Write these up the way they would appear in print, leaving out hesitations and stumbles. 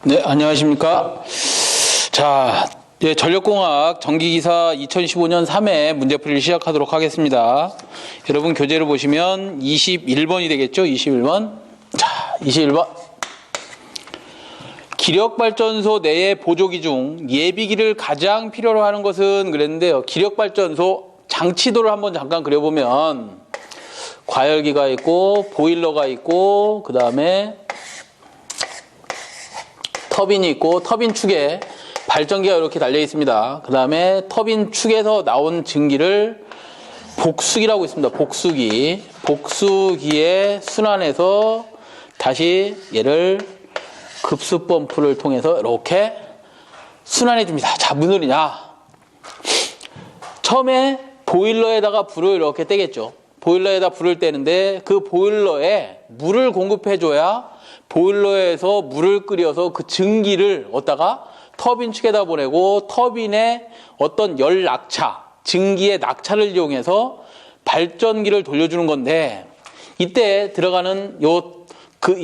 네, 안녕하십니까. 자, 전력공학 전기기사 2015년 3회 문제풀이를 시작하도록 하겠습니다. 여러분 교재를 보시면 21번이 되겠죠? 21번. 자, 21번. 기력발전소 내의 보조기 중 예비기를 가장 필요로 하는 것은 그랬는데요. 기력발전소 장치도를 한번 잠깐 그려보면 과열기가 있고 보일러가 있고 그 다음에 터빈이 있고 터빈 축에 발전기가 이렇게 달려 있습니다. 그 다음에 터빈 축에서 나온 증기를 복수기라고 있습니다. 복수기. 복수기에 순환해서 다시 얘를 급수 펌프를 통해서 이렇게 순환해 줍니다. 자, 무슨 소리냐? 처음에 보일러에다가 불을 이렇게 떼겠죠. 보일러에다 불을 떼는데 그 보일러에 물을 공급해 줘야 보일러에서 물을 끓여서 그 증기를 얻다가 터빈 측에다 보내고 터빈의 어떤 열 낙차, 증기의 낙차를 이용해서 발전기를 돌려주는 건데 이때 들어가는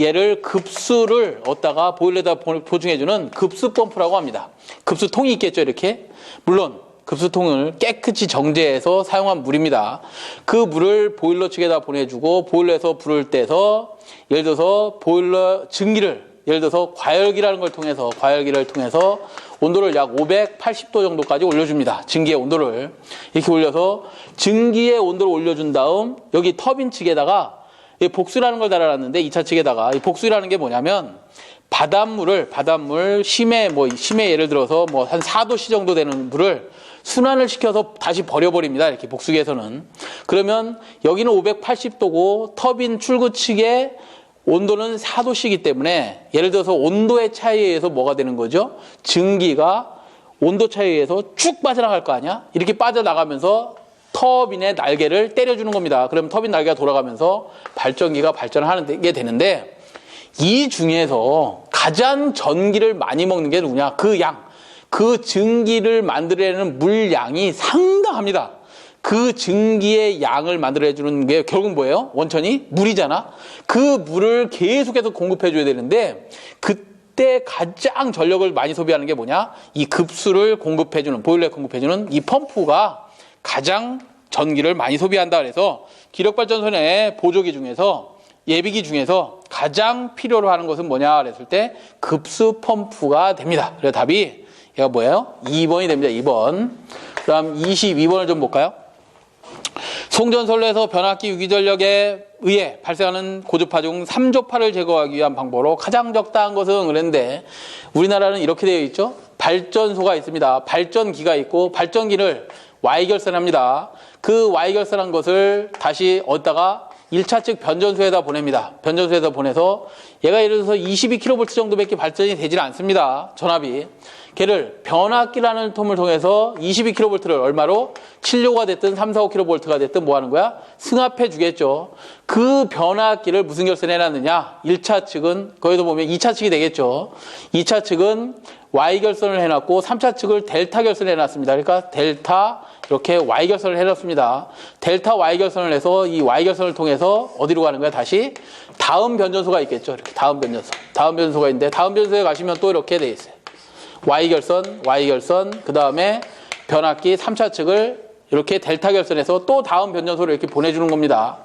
얘를 급수를 얻다가 보일러에다 보충해주는 급수 펌프라고 합니다. 급수통이 있겠죠, 이렇게. 물론 급수통을 깨끗이 정제해서 사용한 물입니다. 그 물을 보일러 측에다 보내주고 보일러에서 불을 떼서 예를 들어서 보일러 증기를 예를 들어서 과열기를 통해서 온도를 약 580도 정도까지 올려줍니다. 증기의 온도를 이렇게 올려서 증기의 온도를 올려준 다음 여기 터빈 측에다가 복수라는 걸 달아놨는데 2차 측에다가 이 복수라는 게 뭐냐면 바닷물 심해 예를 들어서 뭐 한 4도씨 정도 되는 물을 순환을 시켜서 다시 버려버립니다. 이렇게 복수기에서는. 그러면 여기는 580도고 터빈 출구 측의 온도는 4도씨이기 때문에 예를 들어서 온도의 차이에 의해서 뭐가 되는 거죠? 증기가 온도 차이에 의해서 쭉 빠져나갈 거 아니야? 이렇게 빠져나가면서 터빈의 날개를 때려주는 겁니다. 그럼 터빈 날개가 돌아가면서 발전기가 발전하는 게 되는데 이 중에서 가장 전기를 많이 먹는 게 누구냐? 그 증기를 만들어내는 물량이 상당합니다. 그 증기의 양을 만들어내주는 게 결국은 뭐예요? 원천이 물이잖아. 그 물을 계속해서 공급해줘야 되는데 그때 가장 전력을 많이 소비하는 게 뭐냐? 이 급수를 공급해주는 보일러에 공급해주는 이 펌프가 가장 전기를 많이 소비한다. 그래서 기력발전소 내 보조기 중에서 예비기 중에서 가장 필요로 하는 것은 뭐냐 그랬을 때 급수 펌프가 됩니다. 그래서 답이 얘가 뭐예요? 2번이 됩니다. 2번. 그럼 22번을 좀 볼까요? 송전선로에서 변압기 유기전력에 의해 발생하는 고주파 중 3조파를 제거하기 위한 방법으로 가장 적당한 것은 그랬는데 우리나라는 이렇게 되어 있죠. 발전소가 있습니다. 발전기가 있고 발전기를 Y결선합니다. 그 Y결선한 것을 다시 얻다가 1차 측 변전소에다 보냅니다. 변전소에다 보내서 얘가 예를 들어서 22kV 정도밖에 발전이 되질 않습니다. 전압이. 걔를 변압기라는 텀을 통해서 22kV를 얼마로 7료가 됐든 3, 4, 5kV가 됐든 뭐 하는 거야? 승합해 주겠죠. 그 변압기를 무슨 결선해 놨느냐? 1차 측은 거기서 보면 2차 측이 되겠죠. 2차 측은 Y결선을 해놨고 3차 측을 델타 결선을 해놨습니다. 그러니까 델타 이렇게 Y결선을 해놨습니다. 델타 Y결선을 해서 이 Y결선을 통해서 어디로 가는 거야? 다시 다음 변전소가 있겠죠. 이렇게 다음 변전소가 있는데 다음 변전소에 가시면 또 이렇게 돼 있어요. Y결선, 그 다음에 변압기 3차 측을 이렇게 델타 결선해서 또 다음 변전소를 이렇게 보내주는 겁니다.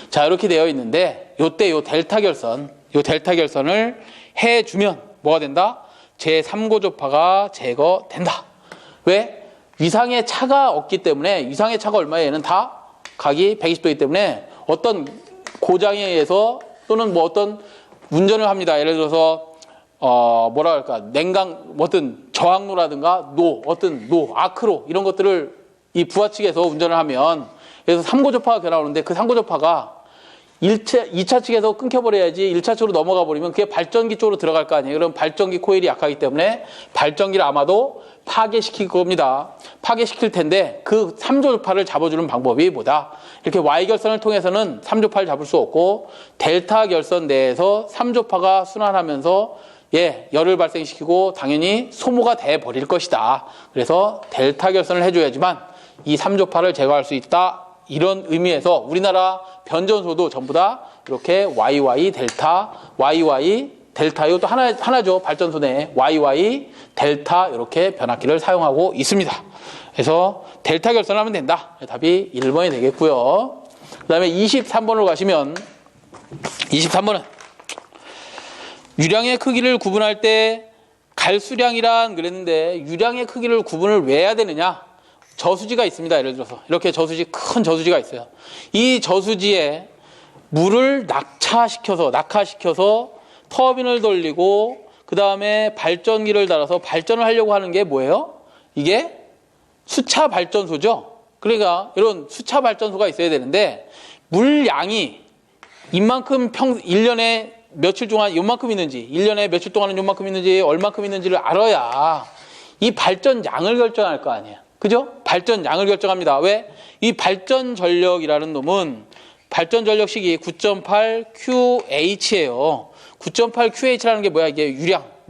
자, 이렇게 되어 있는데 요때 요 델타 결선을 해주면 뭐가 된다? 제3고조파가 제거된다. 왜? 위상의 차가 없기 때문에 위상의 차가 얼마예요? 얘는 다 각이 120도이기 때문에 어떤 고장에 의해서 또는 뭐 어떤 운전을 합니다. 예를 들어서 어떤 저항로라든가 아크로 이런 것들을 이 부하 측에서 운전을 하면 그래서 3고조파가 나오는데 그 3고조파가 2차 측에서 끊겨버려야지 1차 측으로 넘어가 버리면 그게 발전기 쪽으로 들어갈 거 아니에요. 그럼 발전기 코일이 약하기 때문에 발전기를 아마도 파괴시킬 겁니다. 파괴시킬 텐데 그 3조파를 잡아주는 방법이 뭐다? 이렇게 Y결선을 통해서는 3조파를 잡을 수 없고 델타 결선 내에서 3조파가 순환하면서 열을 발생시키고 당연히 소모가 돼 버릴 것이다. 그래서 델타 결선을 해줘야지만 이 3조파를 제거할 수 있다. 이런 의미에서 우리나라 변전소도 전부 다 이렇게 YY 델타, YY 델타, 이것도 하나죠. 발전소 내에 YY, 델타 이렇게 변압기를 사용하고 있습니다. 그래서 델타 결선하면 된다. 답이 1번이 되겠고요. 그 다음에 23번으로 가시면 23번은 유량의 크기를 구분할 때 갈수량이란 그랬는데 유량의 크기를 구분을 왜 해야 되느냐? 저수지가 있습니다. 예를 들어서 이렇게 저수지, 큰 저수지가 있어요. 이 저수지에 물을 낙하시켜서 터빈을 돌리고 그 다음에 발전기를 달아서 발전을 하려고 하는 게 뭐예요? 이게 수차 발전소죠. 그러니까 이런 수차 발전소가 있어야 되는데 물량이 이만큼 1년에 며칠 동안 요만큼 있는지 1년에 며칠 동안은 요만큼 있는지 얼만큼 있는지를 알아야 이 발전량을 결정할 거 아니에요. 그죠? 발전량을 결정합니다. 왜? 이 발전전력이라는 놈은 발전전력식이 9.8QH예요. 9.8QH라는 게 뭐야? 이게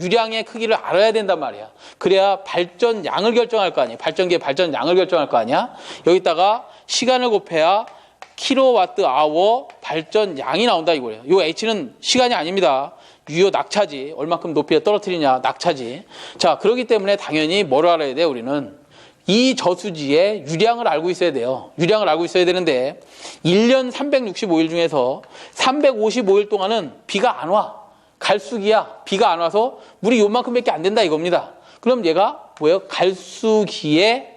유량의 크기를 알아야 된단 말이야. 그래야 발전량을 결정할 거 아니야. 발전기의 발전량을 결정할 거 아니야. 여기다가 시간을 곱해야 킬로와트 아워 발전량이 나온다 이거예요. 요 H는 시간이 아닙니다. 유효 낙차지. 얼마큼 높이에 떨어뜨리냐 낙차지. 자, 그렇기 때문에 당연히 뭘 알아야 돼 우리는? 이 저수지의 유량을 알고 있어야 돼요. 유량을 알고 있어야 되는데 1년 365일 중에서 355일 동안은 비가 안 와. 갈수기야. 비가 안 와서 물이 요만큼밖에 안 된다 이겁니다. 그럼 얘가 뭐예요? 갈수기에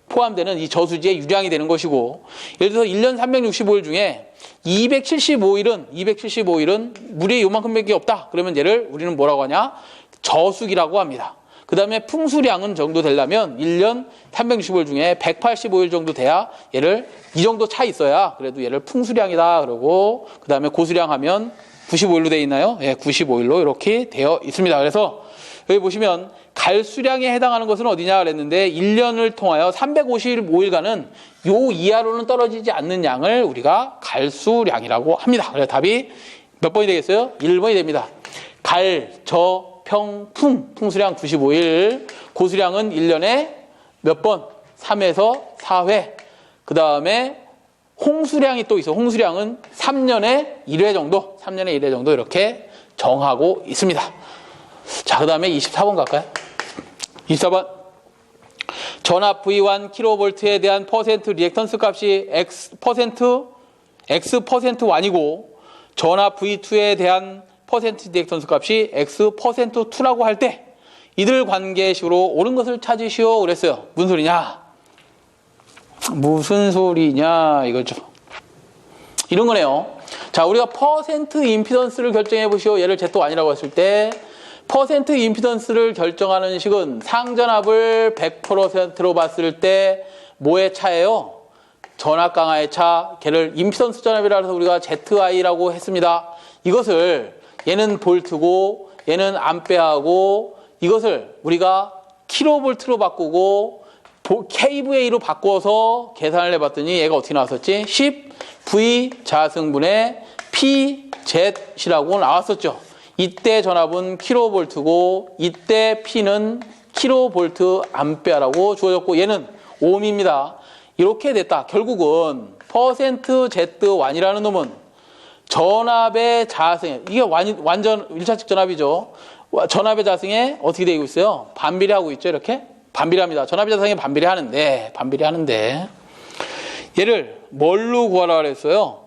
포함되는 이 저수지의 유량이 되는 것이고, 예를 들어서 1년 365일 중에 275일은 물이 요만큼밖에 없다. 그러면 얘를 우리는 뭐라고 하냐? 저수기라고 합니다. 그 다음에 풍수량은 정도 되려면 1년 365일 중에 185일 정도 돼야 얘를 이 정도 차 있어야 그래도 얘를 풍수량이다 그러고, 그 다음에 고수량 하면 95일로 되어 있나요? 예, 95일로 이렇게 되어 있습니다. 그래서 여기 보시면 갈수량에 해당하는 것은 어디냐 그랬는데 1년을 통하여 355일간은 요 이하로는 떨어지지 않는 양을 우리가 갈수량이라고 합니다. 그래서 답이 몇 번이 되겠어요? 1번이 됩니다. 갈, 저, 평, 풍수량 95일, 고수량은 1년에 몇 번? 3에서 4회. 그 다음에 홍수량이 또 있어. 홍수량은 3년에 1회 정도 이렇게 정하고 있습니다. 자, 그 다음에 24번 갈까요? 24번. 전압 V1kV에 대한 퍼센트 리액턴스 값이 X%Y이고 전압 V2에 대한 퍼센트 리액턴스 값이 X%2라고 할 때 이들 관계식으로 옳은 것을 찾으시오 그랬어요. 무슨 소리냐 이거죠. 이런 거네요. 자, 우리가 퍼센트 임피던스를 결정해 보시오. 얘를 Z1이라고 했을 때 퍼센트 임피던스를 결정하는 식은 상전압을 100%로 봤을 때 뭐의 차예요? 전압 강화의 차. 걔를 임피던스 전압이라 해서 우리가 ZI라고 했습니다. 이것을 얘는 볼트고 얘는 암페어하고 이것을 우리가 킬로볼트로 바꾸고 KVA로 바꿔서 계산을 해봤더니 얘가 어떻게 나왔었지? 10V 자승분의 PZ이라고 나왔었죠. 이때 전압은 킬로볼트고 이때 P는 킬로볼트 암페어라고 주어졌고 얘는 옴입니다. 이렇게 됐다. 결국은 퍼센트 Z1이라는 놈은 전압의 자승, 이게 완전 1차측 전압이죠. 전압의 자승에 어떻게 되고 있어요? 반비례하고 있죠. 이렇게 반비례합니다. 전압의 자승에 반비례하는데 얘를 뭘로 구하라 그랬어요?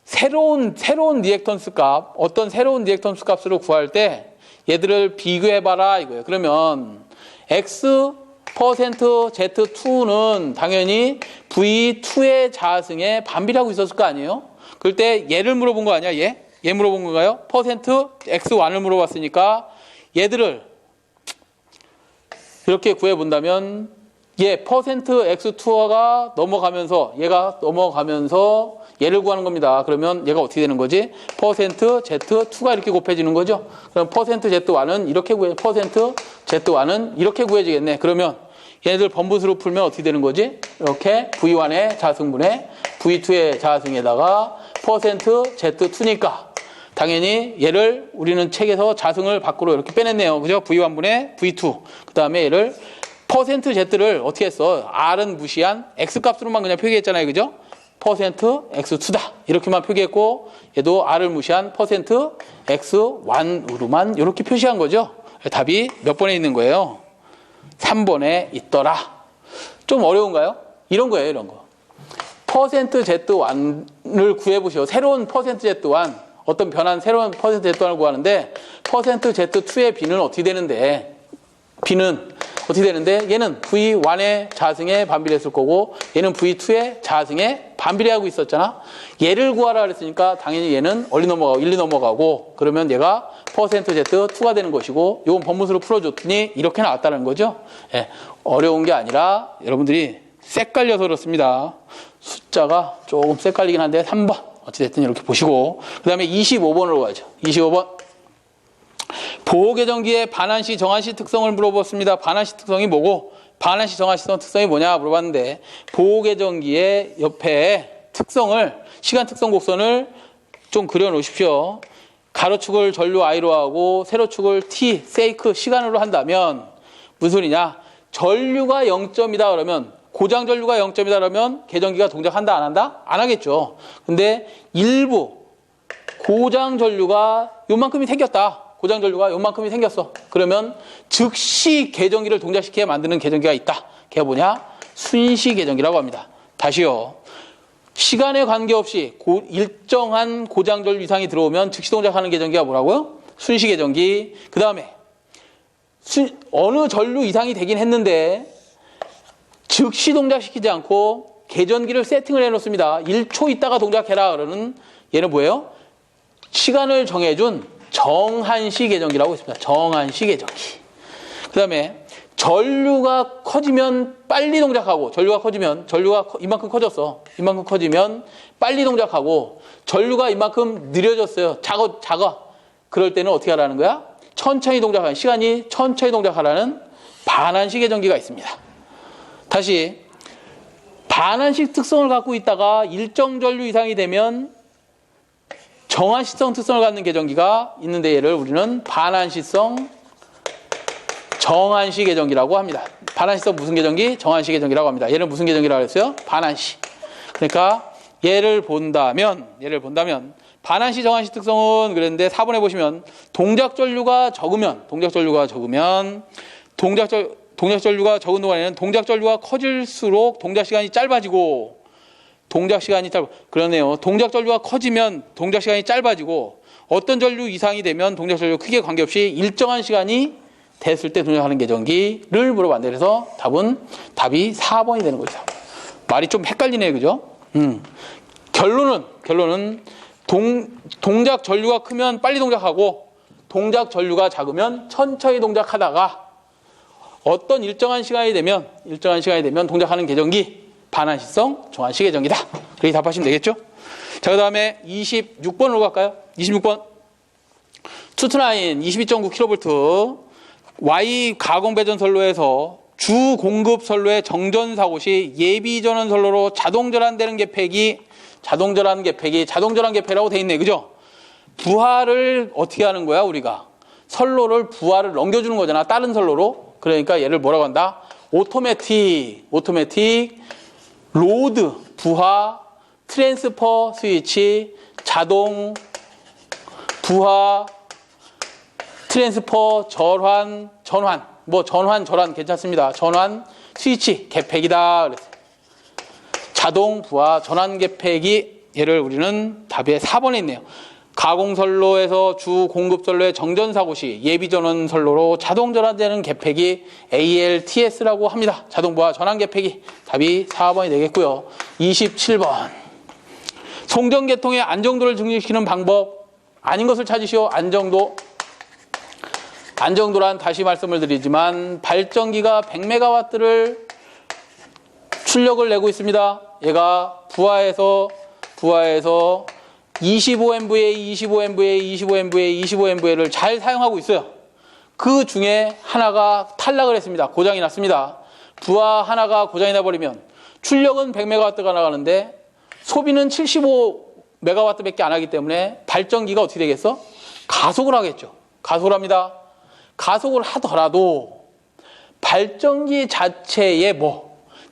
새로운 리액턴스 값, 어떤 새로운 리액턴스 값으로 구할 때 얘들을 비교해봐라 이거예요. 그러면 X%Z2는 당연히 V2의 자승에 반비례하고 있었을 거 아니에요? 그럴 때 얘를 물어본 거 아니야? 얘 물어본 건가요? 퍼센트 X1을 물어봤으니까 얘들을 이렇게 구해본다면 얘 퍼센트 X2가 넘어가면서 얘가 넘어가면서 얘를 구하는 겁니다. 그러면 얘가 어떻게 되는 거지? 퍼센트 Z2가 이렇게 곱해지는 거죠. 그럼 퍼센트 Z1은 이렇게 퍼센트 Z1은 이렇게 구해지겠네. 그러면 얘네들 번분수로 풀면 어떻게 되는 거지? 이렇게 V1의 자승분의 V2의 자승에다가 퍼센트 Z2니까 당연히 얘를 우리는 책에서 자승을 밖으로 이렇게 빼냈네요. 그죠? V1분의 V2. 그 다음에 얘를 퍼센트 Z를 어떻게 했어? R은 무시한 X값으로만 그냥 표기했잖아요. 그죠? 퍼센트 x2다. 이렇게만 표기했고 얘도 r을 무시한 퍼센트 x1으로만 이렇게 표시한 거죠. 답이 몇 번에 있는 거예요? 3번에 있더라. 좀 어려운가요? 이런 거예요, 이런 거. 퍼센트 z1을 구해보시오. 새로운 퍼센트 z1, 어떤 변한 새로운 퍼센트 z1을 구하는데 퍼센트 z2의 b는 어떻게 되는데 b는 어떻게 되는데 얘는 v1의 자승에 반비례했을 거고 얘는 v2의 자승에 반비례하고 있었잖아. 얘를 구하라 그랬으니까 당연히 얘는 얼리 넘어가고 1리 넘어가고 그러면 얘가 퍼센트 z2가 되는 것이고 이건 법문으로 풀어줬더니 이렇게 나왔다는 거죠. 예, 어려운 게 아니라 여러분들이 헷갈려서 그렇습니다. 숫자가 조금 헷갈리긴 한데 3번 어찌됐든 이렇게 보시고 그 다음에 25번으로 가죠. 25번 보호계정기의 반환시 정환시 특성을 물어봤습니다. 반환시 특성이 뭐고 반환시 정환시 특성이 뭐냐 물어봤는데 보호계정기의 옆에 특성을 시간 특성 곡선을 좀 그려놓으십시오. 가로축을 전류 I로 하고 세로축을 T, 세이크 시간으로 한다면 무슨 소리냐? 전류가 0점이다 그러면 고장 전류가 0점이다 그러면 계정기가 동작한다 안 한다? 안 하겠죠. 근데 일부 고장 전류가 요만큼이 생겼다. 고장 전류가 요만큼이 생겼어. 그러면 즉시 계정기를 동작시키게 만드는 계정기가 있다. 걔가 뭐냐? 순시 계정기라고 합니다. 다시요. 시간에 관계없이 일정한 고장 전류 이상이 들어오면 즉시 동작하는 계정기가 뭐라고요? 순시 계정기. 그 다음에 어느 전류 이상이 되긴 했는데 즉시 동작시키지 않고 계전기를 세팅을 해놓습니다. 1초 있다가 동작해라 그러는 얘는 뭐예요? 시간을 정해준 정한시 계정기라고 있습니다. 정한시 계정기. 그 다음에 전류가 커지면 빨리 동작하고 전류가 커지면 전류가 이만큼 커졌어. 이만큼 커지면 빨리 동작하고 전류가 이만큼 느려졌어요. 작아. 그럴 때는 어떻게 하라는 거야? 천천히 동작하는 시간이 천천히 동작하라는 반환시 계정기가 있습니다. 다시 반환식 특성을 갖고 있다가 일정 전류 이상이 되면 정한시성 특성을 갖는 계정기가 있는데 얘를 우리는 반환시성 정한시 계정기라고 합니다. 반환시성 무슨 계정기? 정한시 계정기라고 합니다. 얘는 무슨 계정기라고 했어요? 반환시. 그러니까 얘를 본다면 반환시 정한시 특성은 그랬는데 4번에 보시면 동작 전류가 적으면 동작 전류가 적은 동안에는 동작 전류가 커질수록 동작 시간이 짧아지고 그러네요. 동작 전류가 커지면 동작 시간이 짧아지고 어떤 전류 이상이 되면 동작 전류 크기에 관계없이 일정한 시간이 됐을 때 동작하는 계정기를 물어봤는데 그래서 답이 4번이 되는 거죠. 말이 좀 헷갈리네요. 그죠? 결론은 동작 전류가 크면 빨리 동작하고 동작 전류가 작으면 천천히 동작하다가 어떤 일정한 시간이 되면 동작하는 계정기 반환시성 정한시 계정기다. 그렇게 답하시면 되겠죠? 자, 그 다음에 26번으로 갈까요? 26번. 투트라인 22.9kV Y 가공 배전 선로에서 주 공급 선로의 정전 사고 시 예비 전원 선로로 자동 절안되는 계획이 자동 절안 계획이라고 돼 있네. 그죠? 부하를 어떻게 하는 거야, 우리가? 선로를 부하를 넘겨주는 거잖아. 다른 선로로. 그러니까 얘를 뭐라고 한다? 오토매틱 로드 부하 트랜스퍼 스위치 자동 부하 트랜스퍼 전환 괜찮습니다. 전환 스위치 계획이다 그랬어요. 자동 부하 전환 계획이 얘를 우리는 답의 4번에 있네요. 가공선로에서 주 공급선로의 정전사고 시 예비전원 선로로 자동 전환되는 계획이 ALTS라고 합니다. 자동부하 전환 계획이 답이 4번이 되겠고요. 27번. 송전계통의 안정도를 증식시키는 방법 아닌 것을 찾으시오. 안정도란 다시 말씀을 드리지만 발전기가 100MW를 출력을 내고 있습니다. 얘가 부하에서 25MVA를 잘 사용하고 있어요. 그 중에 하나가 탈락을 했습니다. 고장이 났습니다. 부하 하나가 고장이 나버리면 출력은 100MW가 나가는데 소비는 75MW밖에 안 하기 때문에 발전기가 어떻게 되겠어? 가속을 하겠죠. 가속을 합니다. 가속을 하더라도 발전기 자체의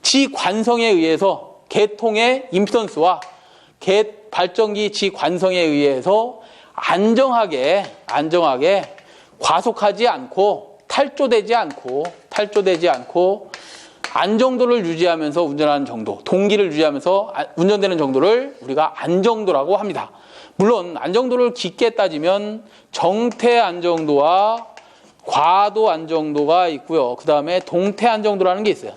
지 관성에 의해서 계통의 임피던스와 발전기 지 관성에 의해서 안정하게 과속하지 않고 탈조되지 않고 안정도를 유지하면서 운전하는 정도, 동기를 유지하면서 운전되는 정도를 우리가 안정도라고 합니다. 물론 안정도를 깊게 따지면 정태 안정도와 과도 안정도가 있고요. 그 다음에 동태 안정도라는 게 있어요.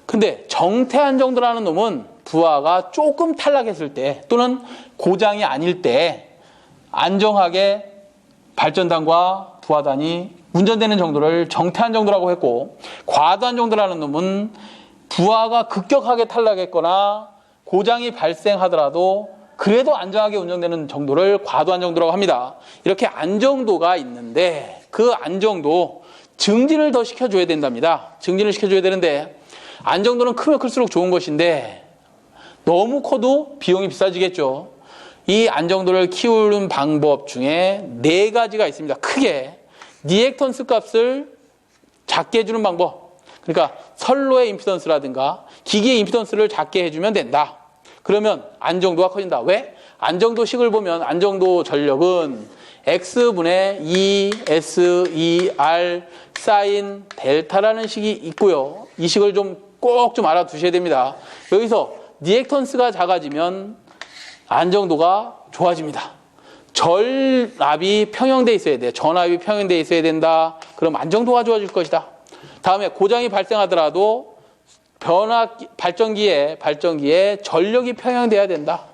근데 정태 안정도라는 놈은 부하가 조금 탈락했을 때 또는 고장이 아닐 때 안정하게 발전단과 부하단이 운전되는 정도를 정태 안정도라고 했고, 과도 안정도라는 놈은 부하가 급격하게 탈락했거나 고장이 발생하더라도 그래도 안정하게 운전되는 정도를 과도 안정도라고 합니다. 이렇게 안정도가 있는데 그 안정도 증진을 더 시켜줘야 된답니다. 증진을 시켜줘야 되는데 안정도는 크면 클수록 좋은 것인데 너무 커도 비용이 비싸지겠죠. 이 안정도를 키우는 방법 중에 4가지가 있습니다. 크게 리액턴스 값을 작게 해주는 방법. 그러니까 선로의 임피던스라든가 기기의 임피던스를 작게 해주면 된다. 그러면 안정도가 커진다. 왜? 안정도식을 보면 안정도 전력은 X분의 2SER 사인 델타라는 식이 있고요. 이 식을 꼭 좀 알아두셔야 됩니다. 여기서 리액턴스가 작아지면 안정도가 좋아집니다. 전압이 평형돼 있어야 돼. 전압이 평형돼 있어야 된다. 그럼 안정도가 좋아질 것이다. 다음에 고장이 발생하더라도 발전기에 전력이 평형돼야 된다.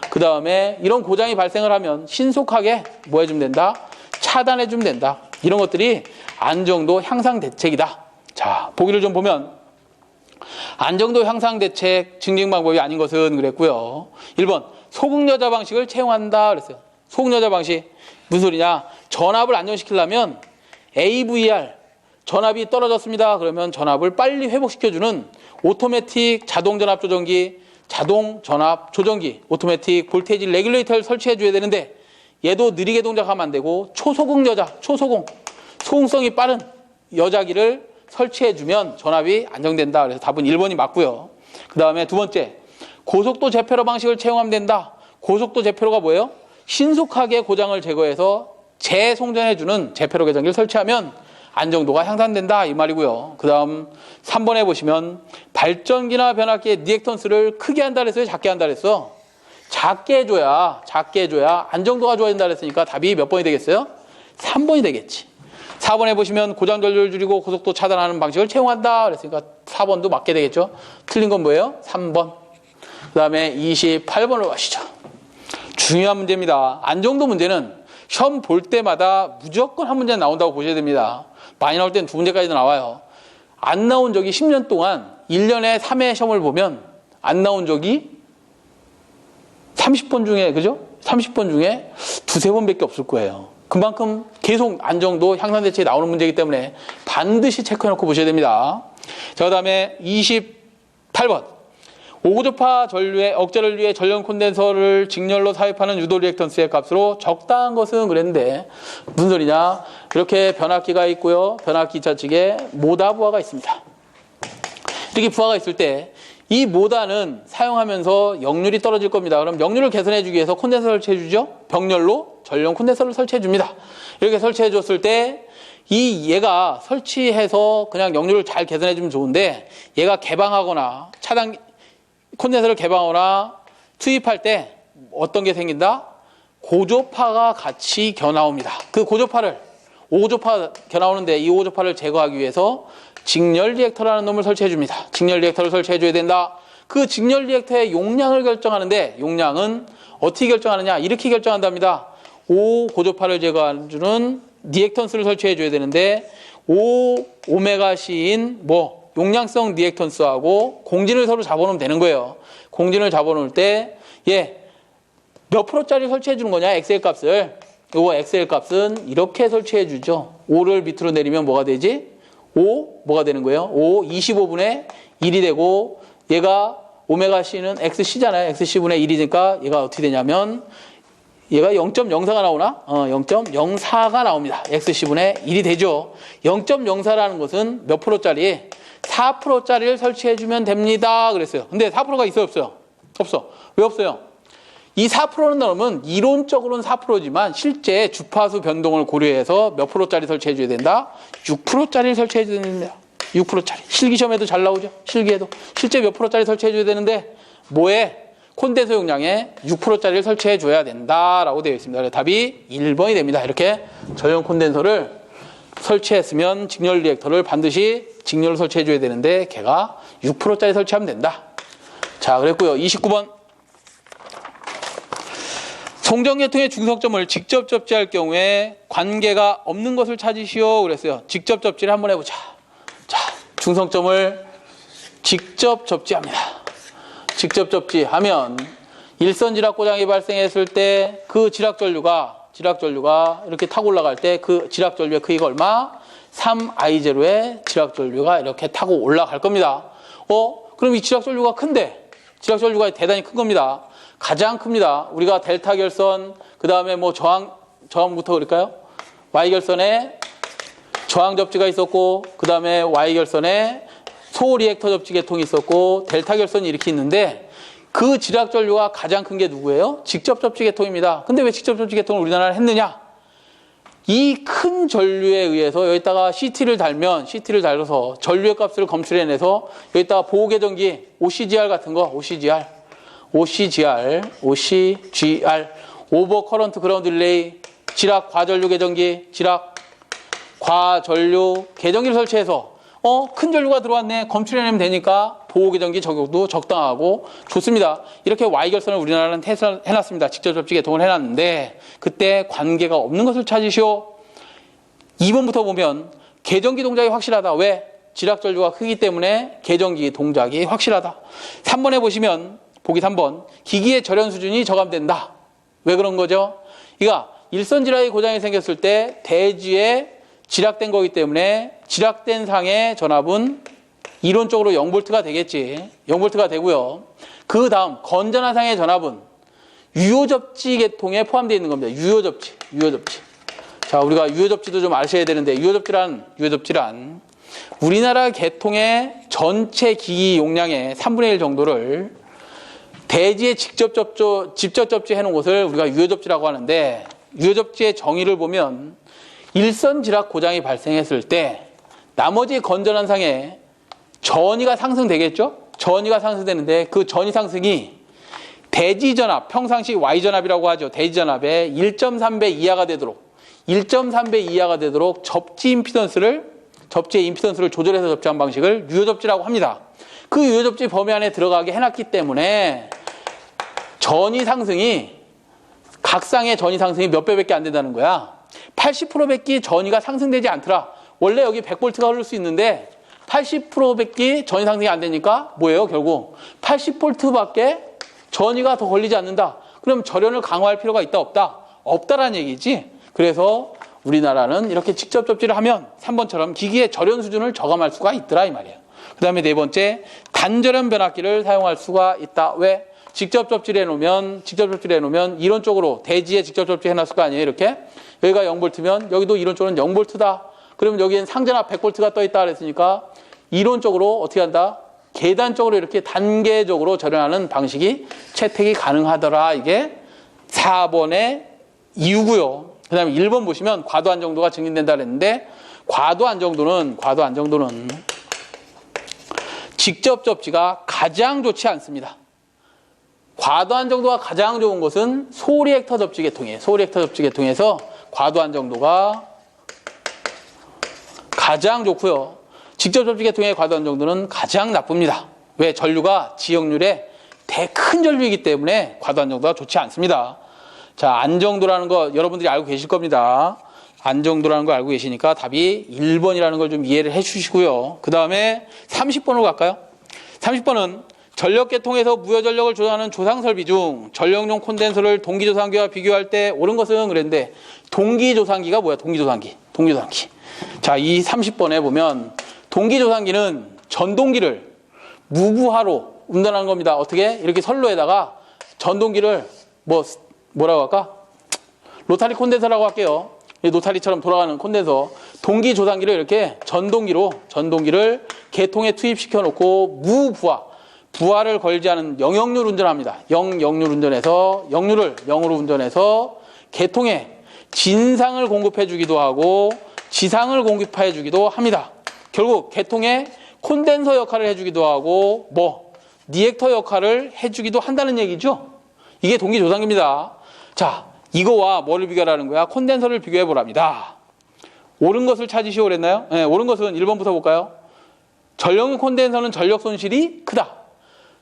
그 다음에 이런 고장이 발생을 하면 신속하게 뭐 해주면 된다? 차단해주면 된다. 이런 것들이 안정도 향상 대책이다. 자, 보기를 좀 보면 안정도 향상 대책 증진 방법이 아닌 것은 그랬고요. 1번 소극여자 방식을 채용한다 그랬어요. 소극여자 방식 무슨 소리냐? 전압을 안정시키려면 AVR 전압이 떨어졌습니다. 그러면 전압을 빨리 회복시켜주는 오토매틱 자동 전압 조정기, 자동 전압 조정기, 오토매틱 볼테이지 레귤레이터를 설치해줘야 되는데 얘도 느리게 동작하면 안 되고 초소공 소공성이 빠른 여자기를 설치해주면 전압이 안정된다. 그래서 답은 1번이 맞고요. 그 다음에 2번째 고속도 제페로 방식을 채용하면 된다. 고속도 제페로가 뭐예요? 신속하게 고장을 제거해서 재송전해주는 제페로 계정기를 설치하면 안정도가 향상된다 이 말이고요. 그 다음 3번에 보시면 발전기나 변압기의 리액턴스를 크게 한다 그랬어요? 작게 한다 그랬어? 작게 해줘야 안정도가 좋아진다 그랬으니까 답이 몇 번이 되겠어요? 3번이 되겠지. 4번에 보시면 고장 전류를 줄이고 고속도 차단하는 방식을 채용한다 그랬으니까 4번도 맞게 되겠죠. 틀린 건 뭐예요? 3번. 그 다음에 28번으로 가시죠. 중요한 문제입니다. 안정도 문제는 시험 볼 때마다 무조건 한 문제 나온다고 보셔야 됩니다. 많이 나올 때는 2문제까지도 나와요. 안 나온 적이 10년 동안 1년에 3회 시험을 보면 안 나온 적이 30번 중에, 그죠? 30번 중에 2-3번밖에 없을 거예요. 그만큼 계속 안정도 향상 대책이 나오는 문제이기 때문에 반드시 체크해놓고 보셔야 됩니다. 자, 그 다음에 28번. 5고저파 전류의 억제를 위해 전력 콘덴서를 직렬로 삽입하는 유도 리액턴스의 값으로 적당한 것은 그랬는데 무슨 소리냐? 이렇게 변압기가 있고요. 변압기 좌측에 모다 부하가 있습니다. 이렇게 부하가 있을 때 이 모다는 사용하면서 역률이 떨어질 겁니다. 그럼 역률을 개선해주기 위해서 콘덴서 설치해주죠. 병렬로 전용 콘덴서를 설치해줍니다. 이렇게 설치해줬을 때 얘가 설치해서 그냥 역률을 잘 개선해주면 좋은데 얘가 개방하거나 콘덴서를 개방하거나 투입할 때 어떤 게 생긴다? 고조파가 같이 겨나옵니다. 그 고조파를 5고조파 겨나오는데 이 5고조파를 제거하기 위해서 직렬 리액터라는 놈을 설치해 줍니다. 직렬 리액터를 설치해 줘야 된다. 그 직렬 리액터의 용량을 결정하는데 용량은 어떻게 결정하느냐? 이렇게 결정한답니다. 5고조파를 제거해주는 리액턴스를 설치해 줘야 되는데 5오메가C인 용량성 리액턴스하고 공진을 서로 잡아놓으면 되는 거예요. 공진을 잡아놓을 때 몇 프로짜리 설치해 주는 거냐? XL 값을. 이거 XL 값은 이렇게 설치해 주죠. 5를 밑으로 내리면 뭐가 되지? 5 뭐가 되는 거예요? 5 25분의 1이 되고 얘가 오메가 C는 XC잖아요. XC분의 1이니까 얘가 어떻게 되냐면 얘가 0.04가 나오나? 0.04가 나옵니다. xc분의 1이 되죠. 0.04라는 것은 몇 프로짜리? 4%짜리를 설치해주면 됩니다. 그랬어요. 근데 4%가 있어요, 없어요? 없어. 왜 없어요? 이 4%는 넣으면 이론적으로는 4%지만 실제 주파수 변동을 고려해서 몇 프로짜리 설치해줘야 된다? 6%짜리를 설치해줘야 됩니다. 6%짜리. 실기시험에도 잘 나오죠? 실기에도. 실제 몇 프로짜리 설치해줘야 되는데 뭐에? 콘덴서 용량에 6%짜리를 설치해줘야 된다라고 되어 있습니다. 그래서 답이 1번이 됩니다. 이렇게 전용 콘덴서를 설치했으면 직렬 리액터를 반드시 직렬로 설치해줘야 되는데 걔가 6%짜리 설치하면 된다. 자, 그랬고요. 29번. 송전계통의 중성점을 직접 접지할 경우에 관계가 없는 것을 찾으시오. 그랬어요. 직접 접지를 한번 해보자. 자, 중성점을 직접 접지합니다. 직접 접지하면 일선 지락 고장이 발생했을 때 그 지락 전류가 이렇게 타고 올라갈 때 그 지락 전류의 크기가 얼마? 3I0의 지락 전류가 이렇게 타고 올라갈 겁니다. 그럼 이 지락 전류가 큰데, 지락 전류가 대단히 큰 겁니다. 가장 큽니다. 우리가 델타 결선, 그 다음에 뭐 저항부터 그럴까요? Y 결선에 저항 접지가 있었고, 그 다음에 Y 결선에 소 리액터 접지 계통이 있었고, 델타 결선이 이렇게 있는데, 그 지락 전류가 가장 큰 게 누구예요? 직접 접지 계통입니다. 근데 왜 직접 접지 계통을 우리나라는 했느냐? 이 큰 전류에 의해서 여기다가 CT를 달아서 전류의 값을 검출해내서 여기다가 보호계전기 OCGR 같은 거, OCGR, 오버 커런트 그라운드 릴레이, 지락 과전류 계전기, 지락 과전류 계전기를 설치해서 큰 전류가 들어왔네. 검출해내면 되니까 보호계전기 적용도 적당하고 좋습니다. 이렇게 Y결선을 우리나라는 해놨습니다. 직접 접지 계통을 해놨는데 그때 관계가 없는 것을 찾으시오. 2번부터 보면 계전기 동작이 확실하다. 왜? 지락 전류가 크기 때문에 계전기 동작이 확실하다. 3번에 보시면 보기 3번 기기의 절연 수준이 저감된다. 왜 그런 거죠? 그러니까 일선 지락이 고장이 생겼을 때 대지에 지락된 거기 때문에 지락된 상의 전압은 이론적으로 0V가 되겠지. 0V가 되고요. 그 다음 건전한 상의 전압은 유효접지 계통에 포함되어 있는 겁니다. 유효접지. 자, 우리가 유효접지도 좀 아셔야 되는데 유효접지란 우리나라 계통의 전체 기기 용량의 3분의 1 정도를 대지에 직접 접지해 놓은 것을 우리가 유효접지라고 하는데 유효접지의 정의를 보면 일선 지락 고장이 발생했을 때 나머지 건전한 상에 전위가 상승되겠죠? 전위가 상승되는데 그 전위 상승이 대지전압, 평상시 Y전압이라고 하죠. 대지전압의 1.3배 이하가 되도록 1.3배 이하가 되도록 접지의 임피던스를 조절해서 접지한 방식을 유효접지라고 합니다. 그 유효접지 범위 안에 들어가게 해놨기 때문에 전위 상승이 각 쌍의 전위 상승이 몇 배밖에 안 된다는 거야. 80%밖에 전위가 상승되지 않더라. 원래 여기 100V가 흐를 수 있는데 80%밖에 전위 상승이 안 되니까 뭐예요? 결국 80V밖에 전위가 더 걸리지 않는다. 그럼 절연을 강화할 필요가 있다 없다? 없다라는 얘기지. 그래서 우리나라는 이렇게 직접 접지를 하면 3번처럼 기기의 절연 수준을 저감할 수가 있더라 이 말이에요. 그 다음에 네 번째 단절연 변압기를 사용할 수가 있다. 왜? 직접 접지를 해놓으면 이론적으로 대지에 직접 접지 해놨을 거 아니에요. 이렇게 여기가 0V면 여기도 이론적으로는 0V다. 그러면 여기엔 상전압 100V가 떠 있다 그랬으니까 이론적으로 어떻게 한다? 계단적으로 이렇게 단계적으로 절연하는 방식이 채택이 가능하더라. 이게 4번의 이유고요. 그 다음에 1번 보시면 과도 안정도가 증진된다 그랬는데 과도 안정도는 직접 접지가 가장 좋지 않습니다. 과도 안정도가 가장 좋은 것은 소리액터 접지 계통이에요. 소리액터 접지 계통에서 과도 안정도가 가장 좋고요. 직접 접지 계통의 과도 안정도는 가장 나쁩니다. 왜? 전류가 지역률의 큰 전류이기 때문에 과도 안정도가 좋지 않습니다. 자, 안정도라는 거 여러분들이 알고 계실 겁니다. 안정도라는 거 알고 계시니까 답이 1번이라는 걸 좀 이해를 해 주시고요. 그 다음에 30번으로 갈까요? 30번은 전력계통에서 무효전력을 조성하는 조상설비 중 전력용 콘덴서를 동기조상기와 비교할 때 옳은 것은 그랬는데 동기조상기가 뭐야? 동기조상기. 자, 이 30번에 보면 동기조상기는 전동기를 무부하로 운전하는 겁니다. 어떻게? 이렇게 선로에다가 전동기를 뭐라고 할까? 로타리 콘덴서라고 할게요. 노타리처럼 돌아가는 콘덴서. 동기조산기를 이렇게 전동기를 개통에 투입시켜 놓고 부하를 걸지 않은 영역률 운전합니다. 영역률 운전해서 영률을 0으로 운전해서 개통에 진상을 공급해 주기도 하고 지상을 공급해 주기도 합니다. 결국 개통에 콘덴서 역할을 해주기도 하고 리액터 역할을 해주기도 한다는 얘기죠. 이게 동기조산기입니다. 자, 이거와 뭐를 비교하라는 거야? 콘덴서를 비교해 보랍니다. 옳은 것을 찾으시오 그랬나요? 네, 옳은 것은 1번부터 볼까요? 전력용 콘덴서는 전력 손실이 크다.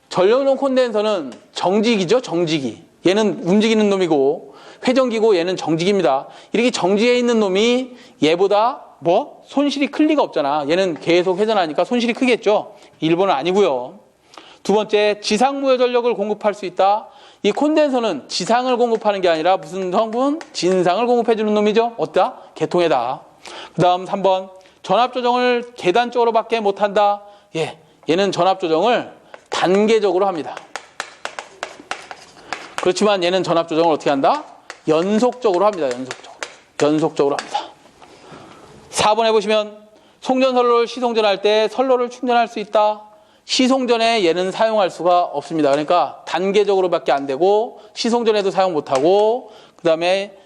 전력용 콘덴서는 정지기죠, 정지기. 얘는 움직이는 놈이고 회전기고 얘는 정지기입니다. 이렇게 정지해 있는 놈이 얘보다 손실이 클 리가 없잖아. 얘는 계속 회전하니까 손실이 크겠죠. 1번은 아니고요. 두 번째, 지상무효 전력을 공급할 수 있다. 이 콘덴서는 지상을 공급하는 게 아니라 무슨 성분? 진상을 공급해주는 놈이죠. 어디다? 개통에다. 그 다음 3번, 전압조정을 계단적으로밖에 못한다. 얘는 전압조정을 단계적으로 합니다. 그렇지만 얘는 전압조정을 어떻게 한다? 연속적으로 합니다. 연속적으로 합니다. 4번 해보시면 송전선로를 시송전할 때 선로를 충전할 수 있다. 시송전에 얘는 사용할 수가 없습니다. 그러니까 단계적으로밖에 안 되고 시송전에도 사용 못하고 그 다음에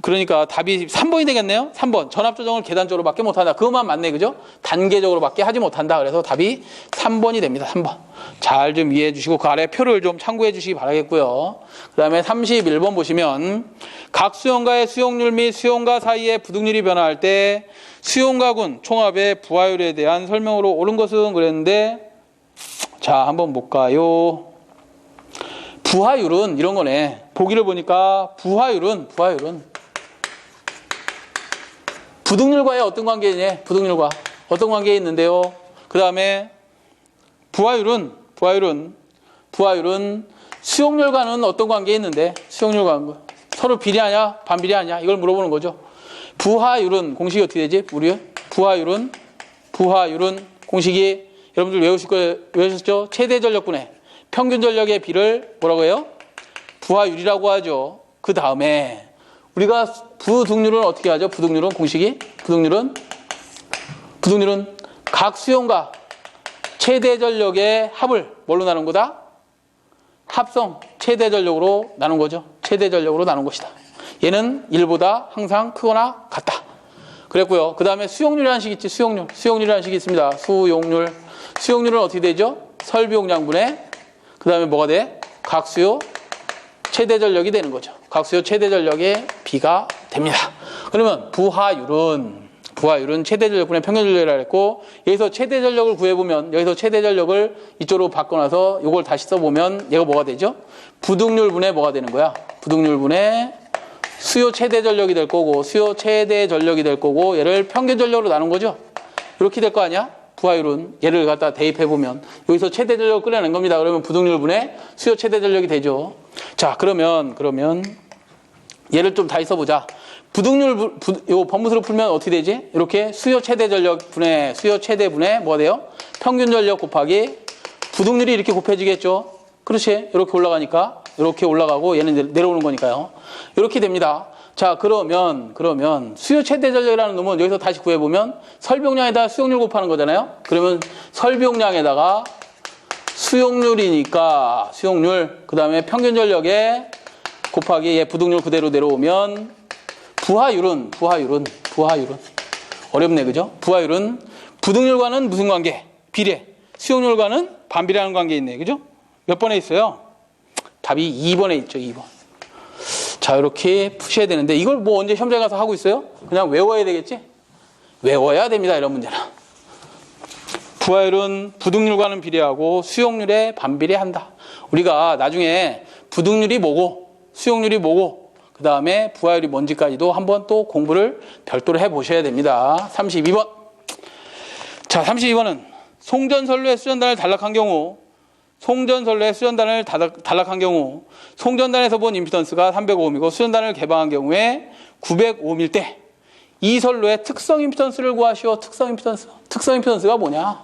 그러니까 답이 3번이 되겠네요. 3번 전압조정을 계단적으로밖에 못한다. 그것만 맞네, 그죠? 단계적으로밖에 하지 못한다. 그래서 답이 3번이 됩니다. 3번 잘 좀 이해해 주시고 그 아래 표를 좀 참고해 주시기 바라겠고요. 그 다음에 31번 보시면 각 수용가의 수용률 및 수용가 사이의 부등률이 변화할 때 수용가군 총합의 부하율에 대한 설명으로 옳은 것은 그랬는데, 자 한번 볼까요? 부하율은 이런 거네. 보기를 보니까 부하율은 부등률과의 어떤 관계냐? 부등률과 어떤 관계에 있는데요. 그 다음에 부하율은 수용률과는 어떤 관계에 있는데, 수용률과 서로 비례하냐 반비례하냐 이걸 물어보는 거죠. 부하율은 공식이 어떻게 되지? 부하율은 공식이 여러분들 외우셨죠? 최대 전력분의 평균 전력의 비를 뭐라고 해요? 부하율이라고 하죠. 그 다음에 우리가 부등률은 어떻게 하죠? 부등률은 공식이 부등률은 각 수용가 최대 전력의 합을 뭘로 나눈 거다? 합성 최대 전력으로 나눈 거죠. 최대 전력으로 나눈 것이다. 얘는 1보다 항상 크거나 같다. 그랬고요. 그 다음에 수용률이라는 식이 있지. 수용률이라는 식이 있습니다. 수용률은 어떻게 되죠? 설비용량분의 그 다음에 뭐가 돼? 각수요 최대 전력이 되는 거죠. 각수요 최대 전력의 비가 됩니다. 그러면 부하율은 최대 전력분의 평균 전력이라고 했고, 여기서 최대 전력을 구해보면, 여기서 최대 전력을 이쪽으로 바꿔놔서 이걸 다시 써보면 얘가 뭐가 되죠? 부등률분의 뭐가 되는 거야? 부등률분의 수요 최대 전력이 될 거고, 수요 최대 전력이 될 거고, 얘를 평균 전력으로 나눈 거죠? 이렇게 될 거 아니야? 부하율은 얘를 갖다 대입해보면 여기서 최대 전력을 끌어낸 겁니다. 그러면 부등률분의 수요 최대 전력이 되죠. 자, 그러면 얘를 좀 다시 써보자. 요 법무수로 풀면 어떻게 되지? 이렇게 수요 최대 전력 분의 수요 최대 분의 뭐가 돼요? 평균 전력 곱하기 부등률이 이렇게 곱해지겠죠. 그렇지? 이렇게 올라가니까 이렇게 올라가고 얘는 내려오는 거니까요. 이렇게 됩니다. 자, 그러면 수요 최대 전력이라는 놈은 여기서 다시 구해보면 설비용량에다가 수용률 곱하는 거잖아요. 그러면 설비용량에다가 수용률이니까 수용률, 그 다음에 평균 전력에 곱하기 얘 부등률 그대로 내려오면 부하율은 어렵네, 그죠? 부하율은 부등률과는 무슨 관계? 비례. 수용률과는 반비례하는 관계에 있네, 그죠? 몇 번에 있어요? 답이 2번에 있죠. 2번. 자, 이렇게 푸셔야 되는데 이걸 뭐 언제 시험장에 가서 하고 있어요? 그냥 외워야 되겠지? 외워야 됩니다, 이런 문제는. 부하율은 부등률과는 비례하고 수용률에 반비례한다. 우리가 나중에 부등률이 뭐고 수용률이 뭐고 그 다음에 부하율이 뭔지까지도 한번 또 공부를 별도로 해보셔야 됩니다. 32번. 자, 32번은 송전선로의 수전단을 단락한 경우, 송전단에서 본 임피던스가 305ohm이고 수전단을 개방한 경우에 905ohm일 때 이 선로의 특성 임피던스를 구하시오. 특성 임피던스가 뭐냐?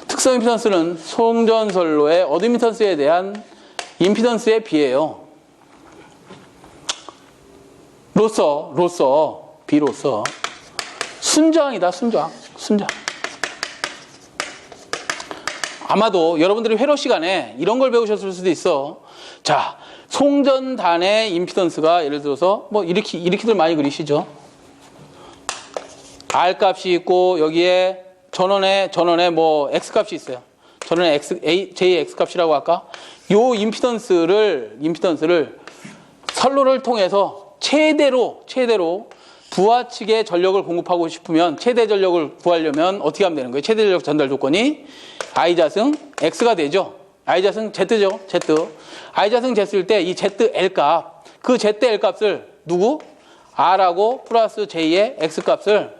특성 임피던스는 송전선로의 어드 임피던스에 대한 임피던스의 비예요. 로서, 비로서. 순저항이다, 순저항. 아마도 여러분들이 회로 시간에 이런 걸 배우셨을 수도 있어. 자, 송전단의 임피던스가 예를 들어서 뭐 이렇게들 많이 그리시죠. R 값이 있고 여기에 전원에 뭐 X 값이 있어요. 전원에 JX 값이라고 할까? 요 임피던스를 선로를 통해서 최대로 부하 측에 전력을 공급하고 싶으면 최대 전력을 구하려면 어떻게 하면 되는 거예요? 최대 전력 전달 조건이 I자승 X가 되죠. I자승 Z죠. Z. I자승 Z일 때 이 ZL 값, 그 ZL 값을 누구? R하고 플러스 J의 X 값을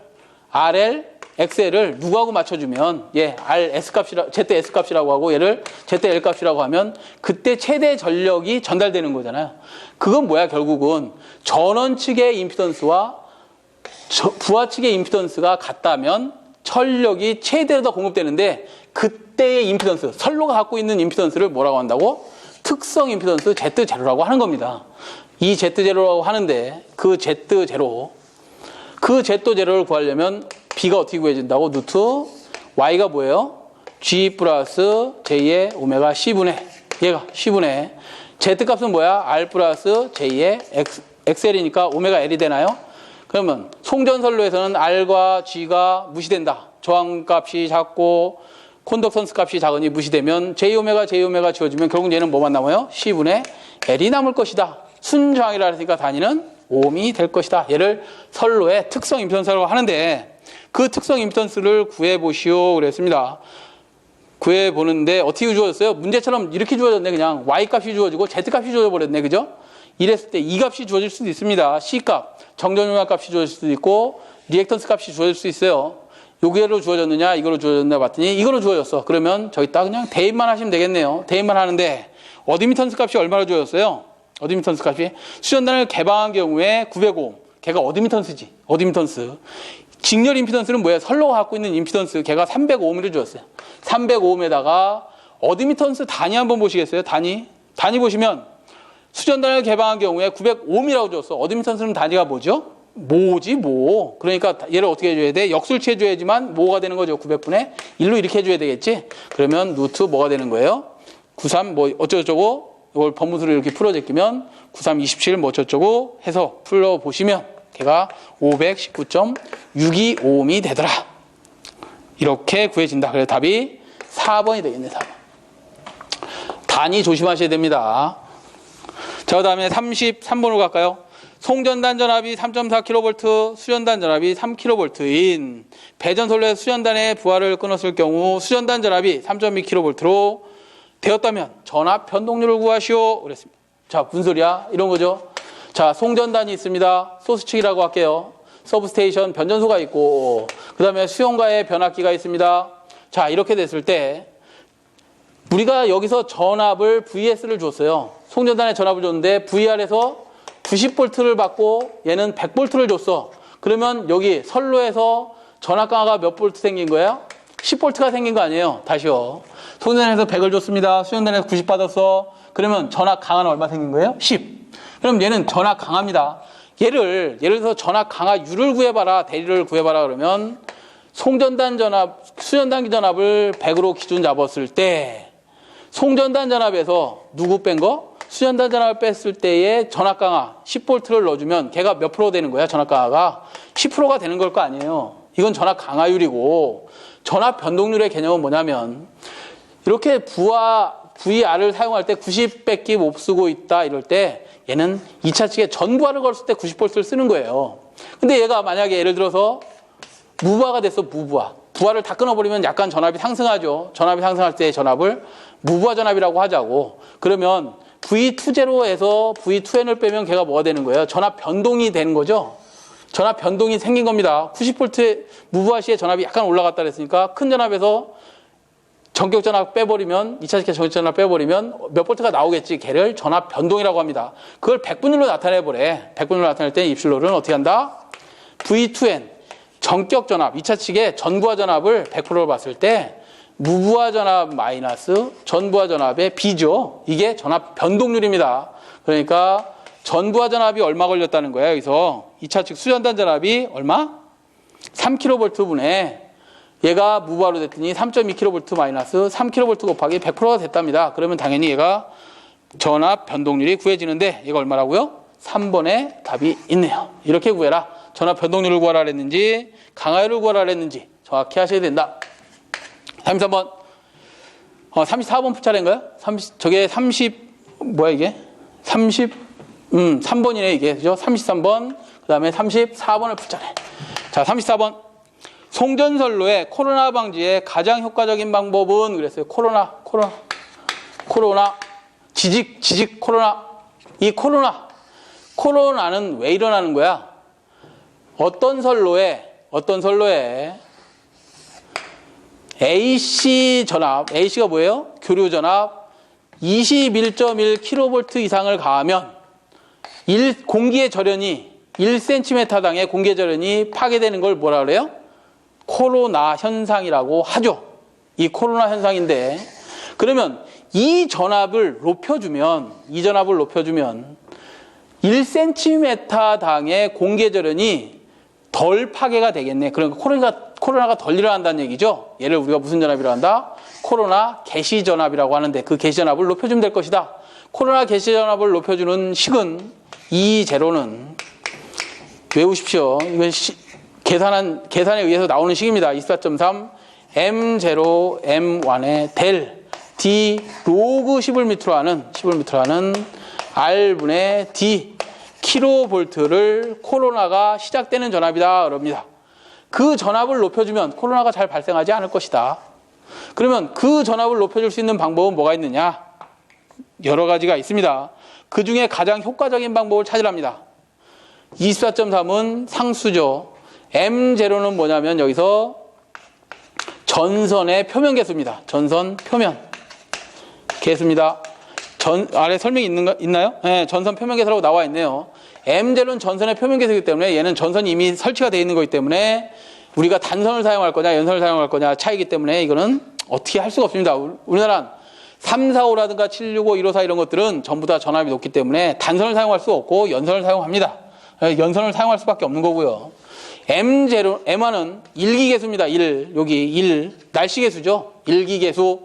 RL, XL을 누구하고 맞춰주면 RS 값이라, ZS 값이라고 하고 얘를 ZL 값이라고 하면 그때 최대 전력이 전달되는 거잖아요. 그건 뭐야? 결국은 전원 측의 임피던스와 부하 측의 임피던스가 같다면 전력이 최대로 더 공급되는데 그때의 임피던스, 선로가 갖고 있는 임피던스를 뭐라고 한다고? 특성 임피던스 Z0라고 하는 겁니다. 이 Z0라고 하는데 그 Z0를 구하려면 B가 어떻게 구해진다고? 루트 Y가 뭐예요? G 플러스 J의 오메가 C분의 얘가 C분의 Z 값은 뭐야? R 플러스 J의 XL이니까 오메가 L이 되나요? 그러면 송전선로에서는 R과 G가 무시된다. 저항값이 작고 콘덕턴스 값이 작으니 무시되면 J오메가 지워지면 결국 얘는 뭐만 남아요? C분의 L이 남을 것이다. 순저항이라 했으니까 단위는 ohm이 될 것이다. 얘를 선로의 특성 임피던스라고 하는데 그 특성 임피던스를 구해보시오 그랬습니다. 구해보는데 어떻게 주어졌어요? 문제처럼 이렇게 주어졌네. 그냥 Y값이 주어지고 Z값이 주어져 버렸네. 그죠? 이랬을 때 이 값이 주어질 수도 있습니다. C값, 정전용량 값이 주어질 수도 있고 리액턴스 값이 주어질 수 있어요. 요게로 주어졌느냐 이거로 주어졌느냐 봤더니 이거로 주어졌어. 그러면 저기다 그냥 대입만 하시면 되겠네요. 대입만 하는데 어드미턴스 값이 얼마로 주어졌어요? 어드미턴스 값이 수전단을 개방한 경우에 905. 걔가 어드미턴스지. 어드미턴스. 직렬 임피던스는 뭐야? 선로가 갖고 있는 임피던스. 걔가 305mm를 주었어요. 305mm에다가 어드미턴스 단위 한번 보시겠어요? 단위 보시면 수전단을 개방한 경우에 905mm라고 줬어. 어드미턴스는 단위가 뭐죠? 모지 뭐. 그러니까 얘를 어떻게 해줘야 돼? 역술치 해줘야지만 뭐가 되는 거죠? 900분의 1로 이렇게 해줘야 되겠지? 그러면 루트 뭐가 되는 거예요? 93 뭐 어쩌고저쩌고 이걸 법문수로 이렇게 풀어 제끼면 93, 27 뭐 어쩌고저쩌고 해서 풀어보시면 걔가 519.625ohm이 되더라. 이렇게 구해진다. 그래서 답이 4번이 되겠네. 4번. 단위 조심하셔야 됩니다. 자, 그 다음에 33번으로 갈까요? 송전단 전압이 3.4kV, 수전단 전압이 3kV인 배전선로의 수전단의 부하를 끊었을 경우 수전단 전압이 3.2kV로 되었다면 전압 변동률을 구하시오 그랬습니다. 자, 무슨 소리야? 이런 거죠. 자, 송전단이 있습니다. 소스 측이라고 할게요. 서브스테이션 변전소가 있고 그 다음에 수용과의 변압기가 있습니다. 자, 이렇게 됐을 때 우리가 여기서 전압을 VS를 줬어요. 송전단에 전압을 줬는데 VR에서 90V를 받고 얘는 100V를 줬어. 그러면 여기 선로에서 전압 강화가 몇 볼트 생긴 거예요? 10V가 생긴 거 아니에요? 다시요. 송전단에서 100을 줬습니다. 수전단에서 90 받았어. 그러면 전압 강화는 얼마 생긴 거예요? 10. 그럼 얘는 전압 강화입니다. 예를 들어서 전압 강화율을 구해봐라. 대리를 구해봐라. 그러면 송전단 전압, 수전단 전압을 100으로 기준 잡았을 때 송전단 전압에서 누구 뺀 거? 수전단 전압을 뺐을 때의 전압 강화 10V를 넣어주면 걔가 몇 프로 되는 거야? 전압 강화가 10%가 되는 걸 거 아니에요. 이건 전압 강화율이고 전압 변동률의 개념은 뭐냐면 이렇게 VR을 사용할 때 90밖에 못 쓰고 있다 이럴 때 얘는 2차 측에 전부하를 걸었을 때 90V를 쓰는 거예요. 근데 얘가 만약에 예를 들어서 무부하가 됐어. 무부하. 부하를 다 끊어버리면 약간 전압이 상승하죠. 전압이 상승할 때의 전압을 무부하 전압이라고 하자고. 그러면 V20에서 V2N을 빼면 걔가 뭐가 되는 거예요? 전압 변동이 되는 거죠. 전압 변동이 생긴 겁니다. 90V 무부하 시에 전압이 약간 올라갔다 그랬으니까 큰 전압에서 전격 전압 빼버리면 2차 직계 전격 전압 빼버리면 몇 볼트가 나오겠지. 걔를 전압 변동이라고 합니다. 그걸 100분율로 나타내버려. 100분율로 나타낼 때 입실로는 어떻게 한다? V2N 전격 전압 2차 측의 전부하 전압을 100%로 봤을 때 무부하 전압 마이너스 전부하 전압의 B죠. 이게 전압 변동률입니다. 그러니까 전부하 전압이 얼마 걸렸다는 거야. 여기서 2차 측 수전단 전압이 얼마? 3kV 분에 얘가 무부하로 됐더니 3.2kV 마이너스 3kV 곱하기 100%가 됐답니다. 그러면 당연히 얘가 전압 변동률이 구해지는데 얘가 얼마라고요? 3번에 답이 있네요. 이렇게 구해라. 전압 변동률을 구하라 그랬는지 강하율을 구하라 그랬는지 정확히 하셔야 된다. 33번. 34번 푸차례인가요? 저게 3번이네 이게. 그죠? 33번. 그 다음에 34번을 푸차례. 자, 34번. 송전선로의 코로나 방지의 가장 효과적인 방법은 그랬어요. 코로나. 지직 코로나. 이 코로나는 왜 일어나는 거야? 어떤 선로에 AC 전압, AC가 뭐예요? 교류 전압 21.1kV 이상을 가하면 공기의 절연이 1cm당의 공기의 절연이 파괴되는 걸 뭐라 그래요? 코로나 현상이라고 하죠. 이 코로나 현상인데, 그러면 이 전압을 높여주면 1cm당의 공기의 절연이 덜 파괴가 되겠네. 그러니까 코로나가 덜 일어난다는 얘기죠. 얘를 우리가 무슨 전압이라고 한다? 코로나 개시 전압이라고 하는데 그 개시 전압을 높여주면 될 것이다. 코로나 개시 전압을 높여주는 식은 E0는 외우십시오. 이건 계산에 의해서 나오는 식입니다. 24.3 M0 M1의 델 D 로그 10m로 하는 R분의 D 킬로볼트를 코로나가 시작되는 전압이다 그럽니다. 그 전압을 높여주면 코로나가 잘 발생하지 않을 것이다. 그러면 그 전압을 높여줄 수 있는 방법은 뭐가 있느냐? 여러 가지가 있습니다. 그 중에 가장 효과적인 방법을 찾으랍니다. 24.3은 상수죠. M0는 뭐냐면 여기서 전선의 표면 개수입니다. 전선 표면 개수입니다. 아래 설명이 있나요? 네, 전선 표면 개수라고 나와 있네요. M0는 전선의 표면 개수이기 때문에 얘는 전선이 이미 설치가 되어 있는 거기 때문에 우리가 단선을 사용할 거냐 연선을 사용할 거냐 차이기 때문에 이거는 어떻게 할 수가 없습니다. 우리나라는 345라든가 765, 154 이런 것들은 전부 다 전압이 높기 때문에 단선을 사용할 수 없고 연선을 사용합니다. 연선을 사용할 수밖에 없는 거고요. M1은 일기계수입니다. 여기 1, 날씨계수죠. 일기계수.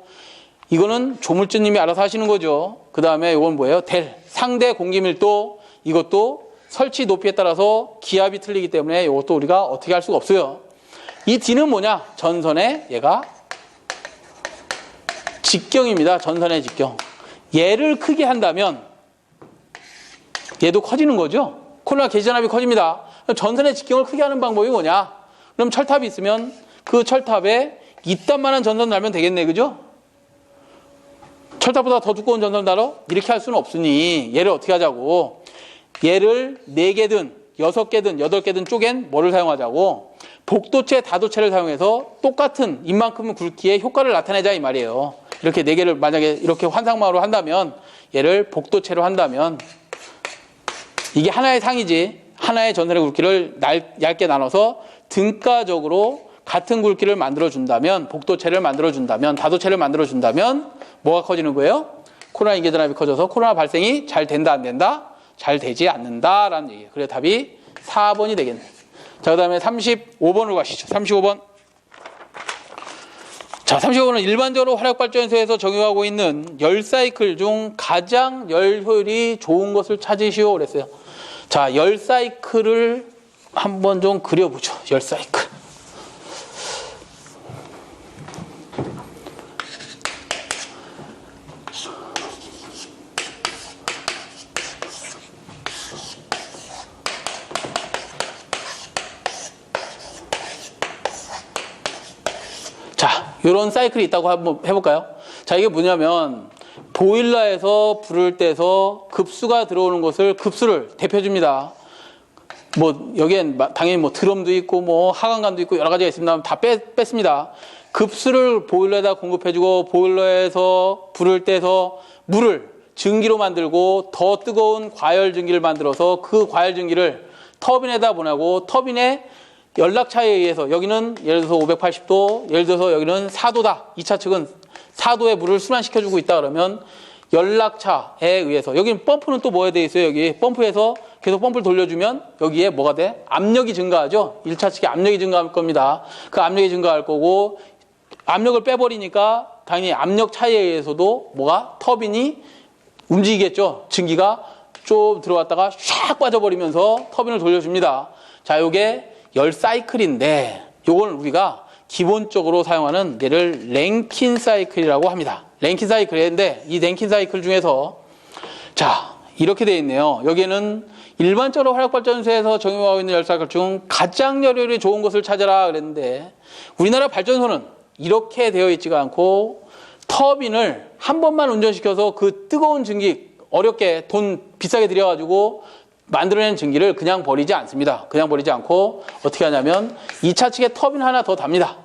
이거는 조물주님이 알아서 하시는 거죠. 그 다음에 이건 뭐예요? 델, 상대 공기밀도. 이것도 설치 높이에 따라서 기압이 틀리기 때문에 이것도 우리가 어떻게 할 수가 없어요. 이 D는 뭐냐? 전선의 얘가 직경입니다. 전선의 직경. 얘를 크게 한다면 얘도 커지는 거죠. 코로나 개시전압이 커집니다. 전선의 직경을 크게 하는 방법이 뭐냐? 그럼 철탑이 있으면 그 철탑에 이딴만한 전선 달면 되겠네. 그죠? 철탑보다 더 두꺼운 전선 달아? 이렇게 할 수는 없으니 얘를 어떻게 하자고? 얘를 4개든 6개든 8개든 쪼갠 뭐를 사용하자고? 복도체, 다도체를 사용해서 똑같은 입만큼은 굵기의 효과를 나타내자 이 말이에요. 이렇게 4개를 만약에 이렇게 환상마로 한다면 얘를 복도체로 한다면 이게 하나의 상이지. 하나의 전선의 굵기를 얇게 나눠서 등가적으로 같은 굵기를 만들어준다면, 복도체를 만들어준다면, 다도체를 만들어준다면 뭐가 커지는 거예요? 코로나 인계전압이 커져서 코로나 발생이 잘 된다 안 된다? 잘 되지 않는다라는 얘기예요. 그래서 답이 4번이 되겠네. 자, 그 다음에 35번으로 가시죠. 35번. 자, 35번은 일반적으로 화력발전소에서 적용하고 있는 열 사이클 중 가장 열 효율이 좋은 것을 찾으시오 그랬어요. 자, 열 사이클을 한번 좀 그려보죠. 열 사이클. 자, 이런 사이클이 있다고 한번 해볼까요? 자, 이게 뭐냐면 보일러에서 불을 떼서 급수가 들어오는 것을 급수를 대표줍니다. 뭐 여기엔 당연히 뭐 드럼도 있고 뭐 하강관도 있고 여러 가지가 있습니다. 다 뺐습니다. 급수를 보일러에다 공급해주고 보일러에서 불을 떼서 물을 증기로 만들고 더 뜨거운 과열 증기를 만들어서 그 과열 증기를 터빈에다 보내고 터빈의 연락차에 의해서 여기는 예를 들어서 580도, 예를 들어서 여기는 4도다. 2차 측은 4도의 물을 순환시켜주고 있다 그러면 연락차에 의해서, 여기는 펌프는 또 뭐에 돼 있어요? 여기 펌프에서 계속 펌프를 돌려주면 여기에 뭐가 돼? 압력이 증가하죠? 1차 측에 압력이 증가할 겁니다. 그 압력이 증가할 거고, 압력을 빼버리니까 당연히 압력 차이에 의해서도 뭐가? 터빈이 움직이겠죠? 증기가 좀 들어왔다가 샥 빠져버리면서 터빈을 돌려줍니다. 자, 요게 열 사이클인데, 요걸 우리가 기본적으로 사용하는 얘를 랭킨 사이클이라고 합니다. 랭킨 사이클인데, 이 랭킨 사이클 중에서 자, 이렇게 되어 있네요. 여기에는 일반적으로 화력발전소에서 적용하고 있는 열 사이클 중 가장 열효율이 좋은 것을 찾아라 그랬는데, 우리나라 발전소는 이렇게 되어 있지가 않고 터빈을 한 번만 운전시켜서 그 뜨거운 증기, 어렵게 돈 비싸게 들여가지고 만들어낸 증기를 그냥 버리지 않습니다. 그냥 버리지 않고 어떻게 하냐면 2차 측에 터빈 하나 더 답니다.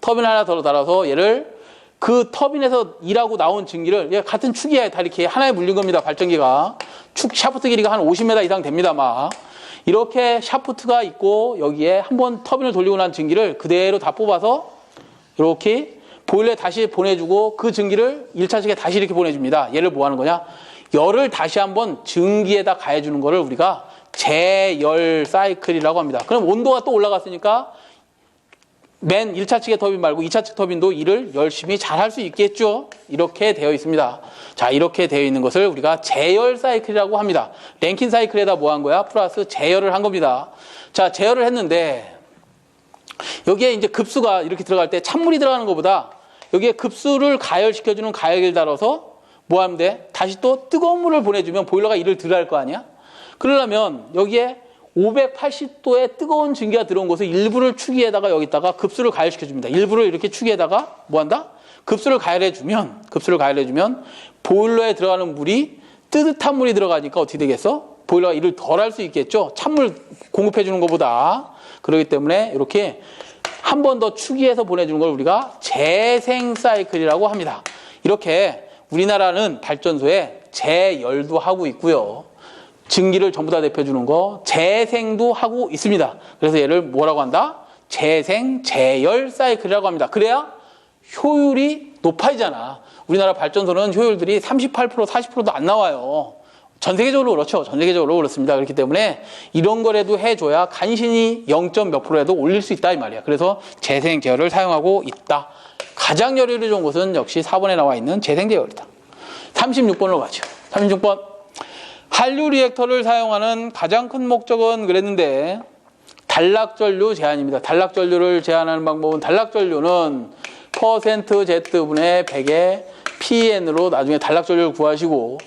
터빈 하나 더 달아서 얘를 그 터빈에서 일하고 나온 증기를, 얘 같은 축이야. 다 이렇게 하나에 물린 겁니다. 발전기가. 축 샤프트 길이가 한 50m 이상 됩니다. 막. 이렇게 샤프트가 있고 여기에 한번 터빈을 돌리고 난 증기를 그대로 다 뽑아서 이렇게 보일러에 다시 보내주고 그 증기를 1차 측에 다시 이렇게 보내줍니다. 얘를 뭐 하는 거냐? 열을 다시 한번 증기에다 가해주는 거를 우리가 재열 사이클이라고 합니다. 그럼 온도가 또 올라갔으니까 맨 1차 측의 터빈 말고 2차 측 터빈도 일을 열심히 잘 할 수 있겠죠. 이렇게 되어 있습니다. 자, 이렇게 되어 있는 것을 우리가 재열 사이클이라고 합니다. 랭킨 사이클에다 뭐 한 거야? 플러스 재열을 한 겁니다. 자, 재열을 했는데 여기에 이제 급수가 이렇게 들어갈 때 찬물이 들어가는 것보다 여기에 급수를 가열시켜주는 가열기를 달아서 뭐 하면 돼? 다시 또 뜨거운 물을 보내주면 보일러가 일을 덜 할 거 아니야? 그러려면 여기에 580도의 뜨거운 증기가 들어온 것을 일부를 축이에다가 여기다가 급수를 가열시켜줍니다. 일부를 이렇게 축이에다가 뭐 한다? 급수를 가열해주면 보일러에 들어가는 물이 뜨뜻한 물이 들어가니까 어떻게 되겠어? 보일러가 일을 덜 할 수 있겠죠? 찬물 공급해주는 것보다. 그렇기 때문에 이렇게 한 번 더 축이해서 보내주는 걸 우리가 재생 사이클이라고 합니다. 이렇게 우리나라는 발전소에 재열도 하고 있고요. 증기를 전부 다 대표주는 거 재생도 하고 있습니다. 그래서 얘를 뭐라고 한다? 재생, 재열 사이클이라고 합니다. 그래야 효율이 높아지잖아. 우리나라 발전소는 효율들이 38%, 40%도 안 나와요. 전 세계적으로 그렇죠. 전 세계적으로 그렇습니다. 그렇기 때문에 이런 거라도 해줘야 간신히 0. 몇 %라도 올릴 수 있다 이 말이야. 그래서 재생, 재열을 사용하고 있다. 가장 열효율이 좋은 것은 역시 4번에 나와 있는 재생, 재열이다. 36번으로 가죠. 36번. 한류 리액터를 사용하는 가장 큰 목적은 그랬는데 단락전류 제한입니다. 단락전류를 제한하는 방법은 단락전류는 %Z분의 100의 PN으로 나중에 단락전류를 구하시고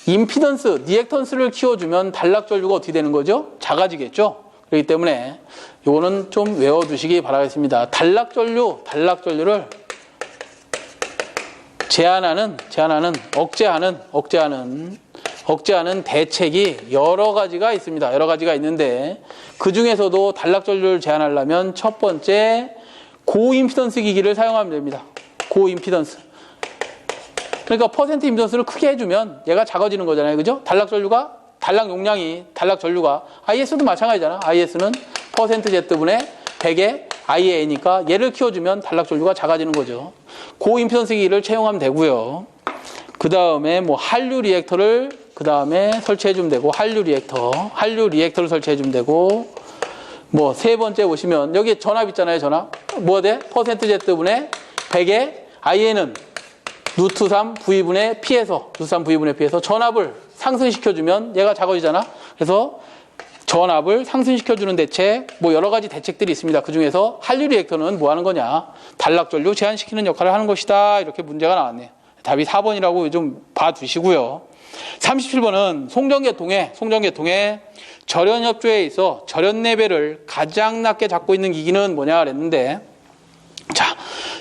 임피던스, 리액턴스를 키워주면 단락전류가 어떻게 되는 거죠? 작아지겠죠? 그렇기 때문에 이거는 좀 외워두시기 바라겠습니다. 단락전류를 억제하는 대책이 여러 가지가 있습니다. 여러 가지가 있는데 그 중에서도 단락전류를 제한하려면 첫 번째 고임피던스 기기를 사용하면 됩니다. 고임피던스. 그러니까 퍼센트 임피던스를 크게 해주면 얘가 작아지는 거잖아요. 그죠? 단락전류가 IS도 마찬가지잖아. IS는 %Z분의 100의 IA니까 얘를 키워주면 단락전류가 작아지는 거죠. 고임피던스 기기를 채용하면 되고요. 그 다음에 뭐 한류 리액터를 그 다음에 설치해주면 되고 한류 리액터를 설치해주면 되고 뭐 세 번째 보시면 여기 전압 있잖아요. 전압 뭐가 돼? %Z분의 100의 IA는 루트 3 V분의 P에서 전압을 상승시켜주면 얘가 작아지잖아. 그래서 전압을 상승시켜주는 대책, 뭐 여러 가지 대책들이 있습니다. 그 중에서 한류 리액터는 뭐 하는 거냐? 단락전류 제한시키는 역할을 하는 것이다. 이렇게 문제가 나왔네요. 답이 4번이라고 좀 봐두시고요. 37번은 송전계통의 절연협조에 있어 절연 레벨을 가장 낮게 잡고 있는 기기는 뭐냐 그랬는데, 자,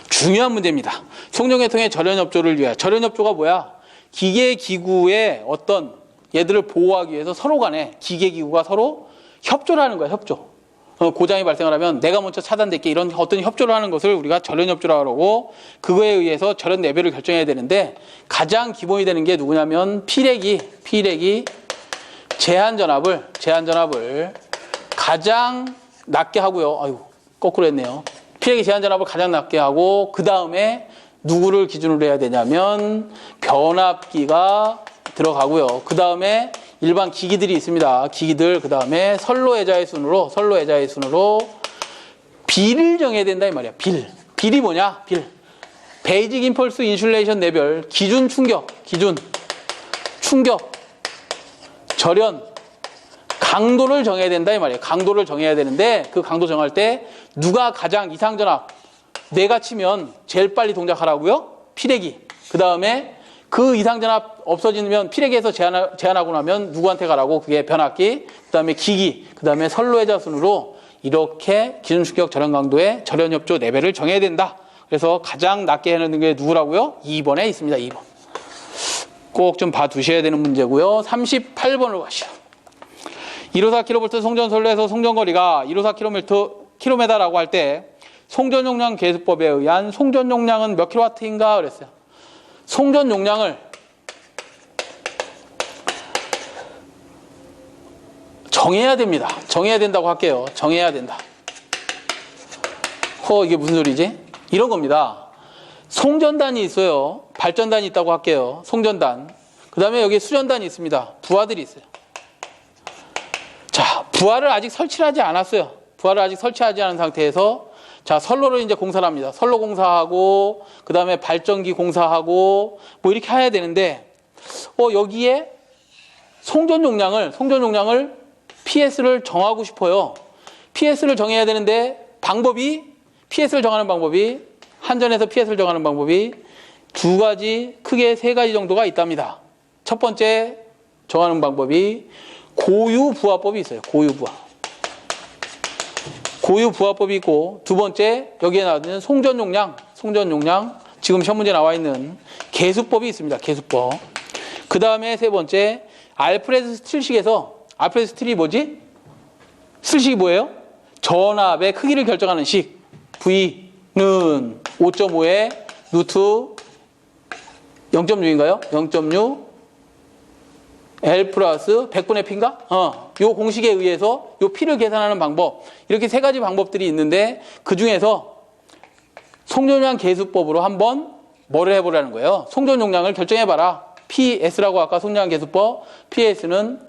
중요한 문제입니다. 송전계통의 절연협조를 위해, 절연협조가 뭐야? 기계기구의 어떤 얘들을 보호하기 위해서 서로 간에 기계기구가 서로 협조를 하는 거야, 협조. 고장이 발생을 하면 내가 먼저 차단될게, 이런 어떤 협조를 하는 것을 우리가 절연협조라고 하고, 그거에 의해서 절연 레벨을 결정해야 되는데 가장 기본이 되는 게 누구냐면 피레기 제한전압을 가장 낮게 하고요. 아유, 거꾸로 했네요. 피레기 제한전압을 가장 낮게 하고 그 다음에 누구를 기준으로 해야 되냐면 변압기가 들어가고요. 그 다음에 일반 기기들이 있습니다. 기기들, 그 다음에 선로애자의 순으로 B를 정해야 된다 이 말이야. B이 뭐냐? 베이직 임펄스 인슐레이션 레벨, 기준 충격, 절연, 강도를 정해야 된다 이 말이에요. 강도를 정해야 되는데 그 강도 정할 때 누가 가장 이상전압 내가 치면 제일 빨리 동작하라고요? 피레기. 그 다음에 그 이상전압 없어지면 피레기에서 제한하고 나면 누구한테 가라고? 그게 변압기, 그 다음에 기기, 그 다음에 선로애자 순으로 이렇게 기준 충격 절연 강도의 절연 협조 레벨을 정해야 된다. 그래서 가장 낮게 해놓는 게 누구라고요? 2번에 있습니다. 2번. 꼭 좀 봐두셔야 되는 문제고요. 38번으로 가시죠. 154kV 송전선로에서 송전거리가 154km라고 할 때 송전용량 계수법에 의한 송전용량은 몇 킬로와트인가 그랬어요. 송전용량을 정해야 됩니다. 정해야 된다고 할게요. 정해야 된다. 이게 무슨 소리지? 이런 겁니다. 송전단이 있어요. 발전단이 있다고 할게요. 송전단. 그 다음에 여기 수전단이 있습니다. 부하들이 있어요. 자, 부하를 아직 설치를 하지 않았어요. 부하를 아직 설치하지 않은 상태에서 자, 선로를 이제 공사를 합니다. 선로 공사하고 그 다음에 발전기 공사하고 뭐 이렇게 해야 되는데 여기에 송전용량을 PS를 정하고 싶어요. PS를 정해야 되는데 PS를 정하는 방법이 한전에서 PS를 정하는 방법이 두 가지, 크게 세 가지 정도가 있답니다. 첫 번째 정하는 방법이 고유부하법이 있어요. 고유부하법이 있고 두 번째 여기에 나오는 송전용량 지금 시험 문제 나와 있는 계수법이 있습니다. 계수법. 그 다음에 세 번째 알프레드 스틸식에서 알프레드 스틸이 뭐지? 스틸식이 뭐예요? 전압의 크기를 결정하는 식 V는 5.5의 루트 0.6인가요? 0.6 L 플러스 100분의 P인가? 요 공식에 의해서 요 P를 계산하는 방법. 이렇게 세 가지 방법들이 있는데 그 중에서 송전용량 계수법으로 한번 뭐를 해보라는 거예요? 송전용량을 결정해봐라. PS라고 아까 송전용량 계수법. PS는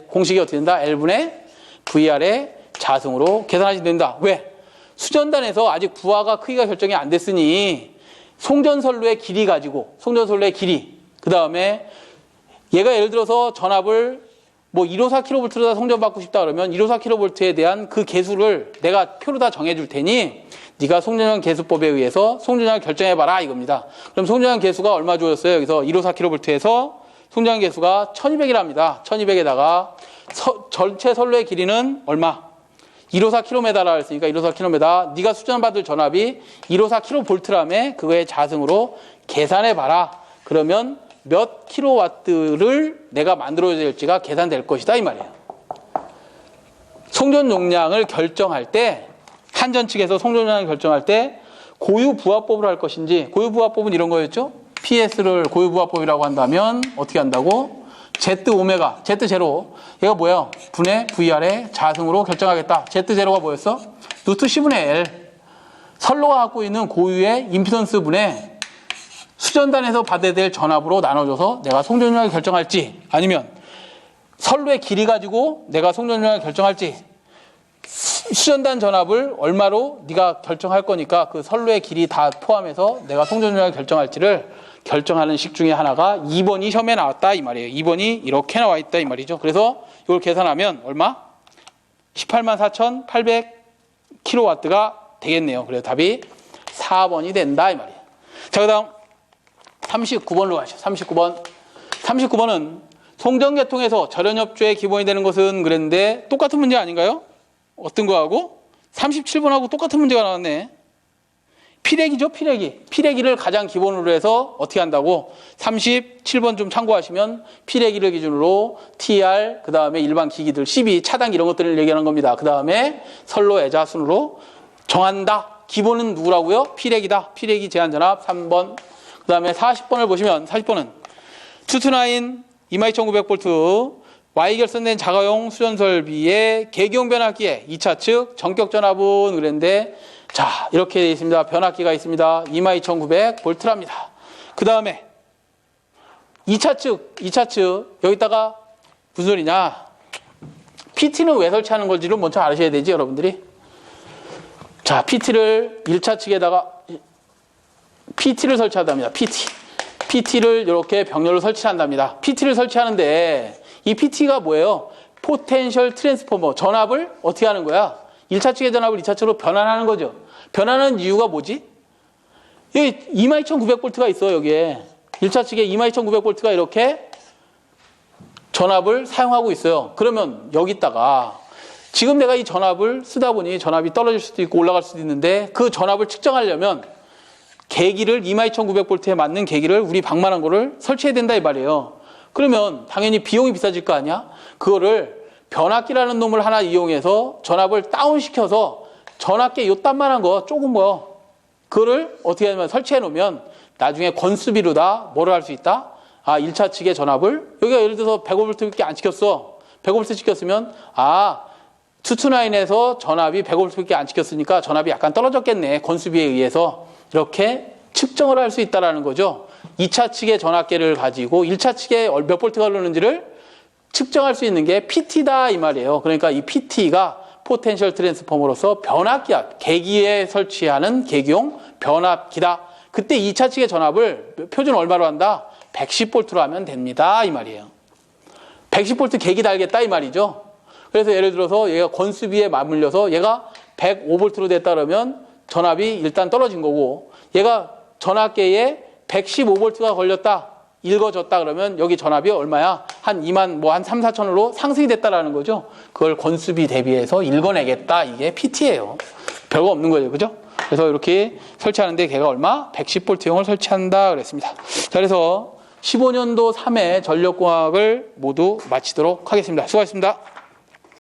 공식이 어떻게 된다? L분의 VR의 자승으로 계산하시면 된다. 왜? 수전단에서 아직 부하가 크기가 결정이 안 됐으니 송전선로의 길이 그 다음에 얘가 예를 들어서 전압을 154kV다 송전받고 싶다 그러면 154kV에 대한 그 계수를 내가 표로 다 정해줄 테니 네가 송전용 계수법에 의해서 송전용을 결정해봐라 이겁니다. 그럼 송전용 계수가 얼마 주어졌어요? 여기서 154kV에서 송전용 계수가 1200이랍니다. 1200에다가 전체 선로의 길이는 얼마? 154km라 했으니까 154km 네가 수전받을 전압이 154kV라며 그거의 자승으로 계산해봐라. 그러면 몇 킬로와트를 내가 만들어야 될지가 계산될 것이다 이 말이에요. 송전 용량을 결정할 때 한전 측에서 송전 용량을 결정할 때 고유부하법으로 할 것인지 고유부하법은 이런 거였죠. PS를 고유부하법이라고 한다면 어떻게 한다고? Z0 얘가 뭐예요? 분의 VR의 자승으로 결정하겠다. Z0가 뭐였어? 루트 C분의 L 선로가 갖고 있는 고유의 임피던스 분의 수전단에서 받아야 될 전압으로 나눠줘서 내가 송전용량을 결정할지 아니면 선로의 길이 가지고 내가 송전용량을 결정할지 수전단 전압을 얼마로 네가 결정할 거니까 그 선로의 길이 다 포함해서 내가 송전용량을 결정할지를 결정하는 식 중에 하나가 2번이 시험에 나왔다 이 말이에요. 2번이 이렇게 나와 있다 이 말이죠. 그래서 이걸 계산하면 얼마? 184,800kW가 되겠네요. 그래서 답이 4번이 된다 이 말이에요. 자, 그 다음 39번으로 가시죠. 39번은 송전계통에서 절연협조의 기본이 되는 것은 그랬는데 똑같은 문제 아닌가요? 어떤 거하고? 37번하고 똑같은 문제가 나왔네. 피레기죠, 피레기를 가장 기본으로 해서 어떻게 한다고? 37번 좀 참고하시면 피레기를 기준으로 TR, 그 다음에 일반 기기들, CB, 차단기 이런 것들을 얘기하는 겁니다. 그 다음에 선로 애자 순으로 정한다. 기본은 누구라고요? 피레기다. 피레기 제한전압 3번. 그 다음에 40번을 보시면 40번은 투투나인 22,900V Y 결선된 자가용 수전 설비의 계기용 변압기에 2차 측 전격 전압은 그랬는데 자, 이렇게 되어 있습니다. 변압기가 있습니다. 22,900V랍니다. 그 다음에 2차 측 여기다가 무슨 소리냐? PT는 왜 설치하는 건지를 먼저 알으셔야 되지, 여러분들이. 자, PT를 1차 측에다가 PT를 설치한답니다. PT를 이렇게 병렬로 설치한답니다. PT를 설치하는데 이 PT가 뭐예요? 포텐셜 트랜스포머. 전압을 어떻게 하는 거야? 1차 측의 전압을 2차 측으로 변환하는 거죠. 변환하는 이유가 뭐지? 여기 22,900V가 있어, 여기에. 1차 측에 22,900V가 이렇게 전압을 사용하고 있어요. 그러면 여기다가 지금 내가 이 전압을 쓰다 보니 전압이 떨어질 수도 있고 올라갈 수도 있는데 그 전압을 측정하려면 계기를 22,900V에 맞는 계기를 우리 방만한 거를 설치해야 된다 이 말이에요. 그러면 당연히 비용이 비싸질 거 아니야? 그거를 변압기라는 놈을 하나 이용해서 전압을 다운시켜서 전압계 요딴만한 거 조금 그거를 어떻게 하냐면 설치해 놓으면 나중에 건수비로다 뭐를 할 수 있다? 1차 측의 전압을 여기가 예를 들어서 105V밖에 안 찍혔어. 105V 찍혔으면 투투나인에서 전압이 105V밖에 안 찍혔으니까 전압이 약간 떨어졌겠네. 건수비에 의해서 이렇게 측정을 할 수 있다는 거죠. 2차 측의 전압계를 가지고 1차 측에 몇 볼트가 흐르는지를 측정할 수 있는 게 PT다 이 말이에요. 그러니까 이 PT가 포텐셜 트랜스포머로서 변압기야. 계기에 설치하는 계기용 변압기다. 그때 2차 측의 전압을 표준 얼마로 한다? 110V로 하면 됩니다 이 말이에요. 110V 계기 달겠다 이 말이죠. 그래서 예를 들어서 얘가 건수비에 맞물려서 얘가 105V로 됐다 그러면 전압이 일단 떨어진 거고 얘가 전압계에 115V가 걸렸다. 읽어졌다 그러면 여기 전압이 얼마야? 한 2만 한 3, 4천으로 상승이 됐다라는 거죠. 그걸 건수비 대비해서 읽어내겠다. 이게 PT예요. 별거 없는 거죠. 그죠? 그래서 이렇게 설치하는데 걔가 얼마? 110V용을 설치한다 그랬습니다. 자, 그래서 15년도 3회 전력공학을 모두 마치도록 하겠습니다. 수고하셨습니다.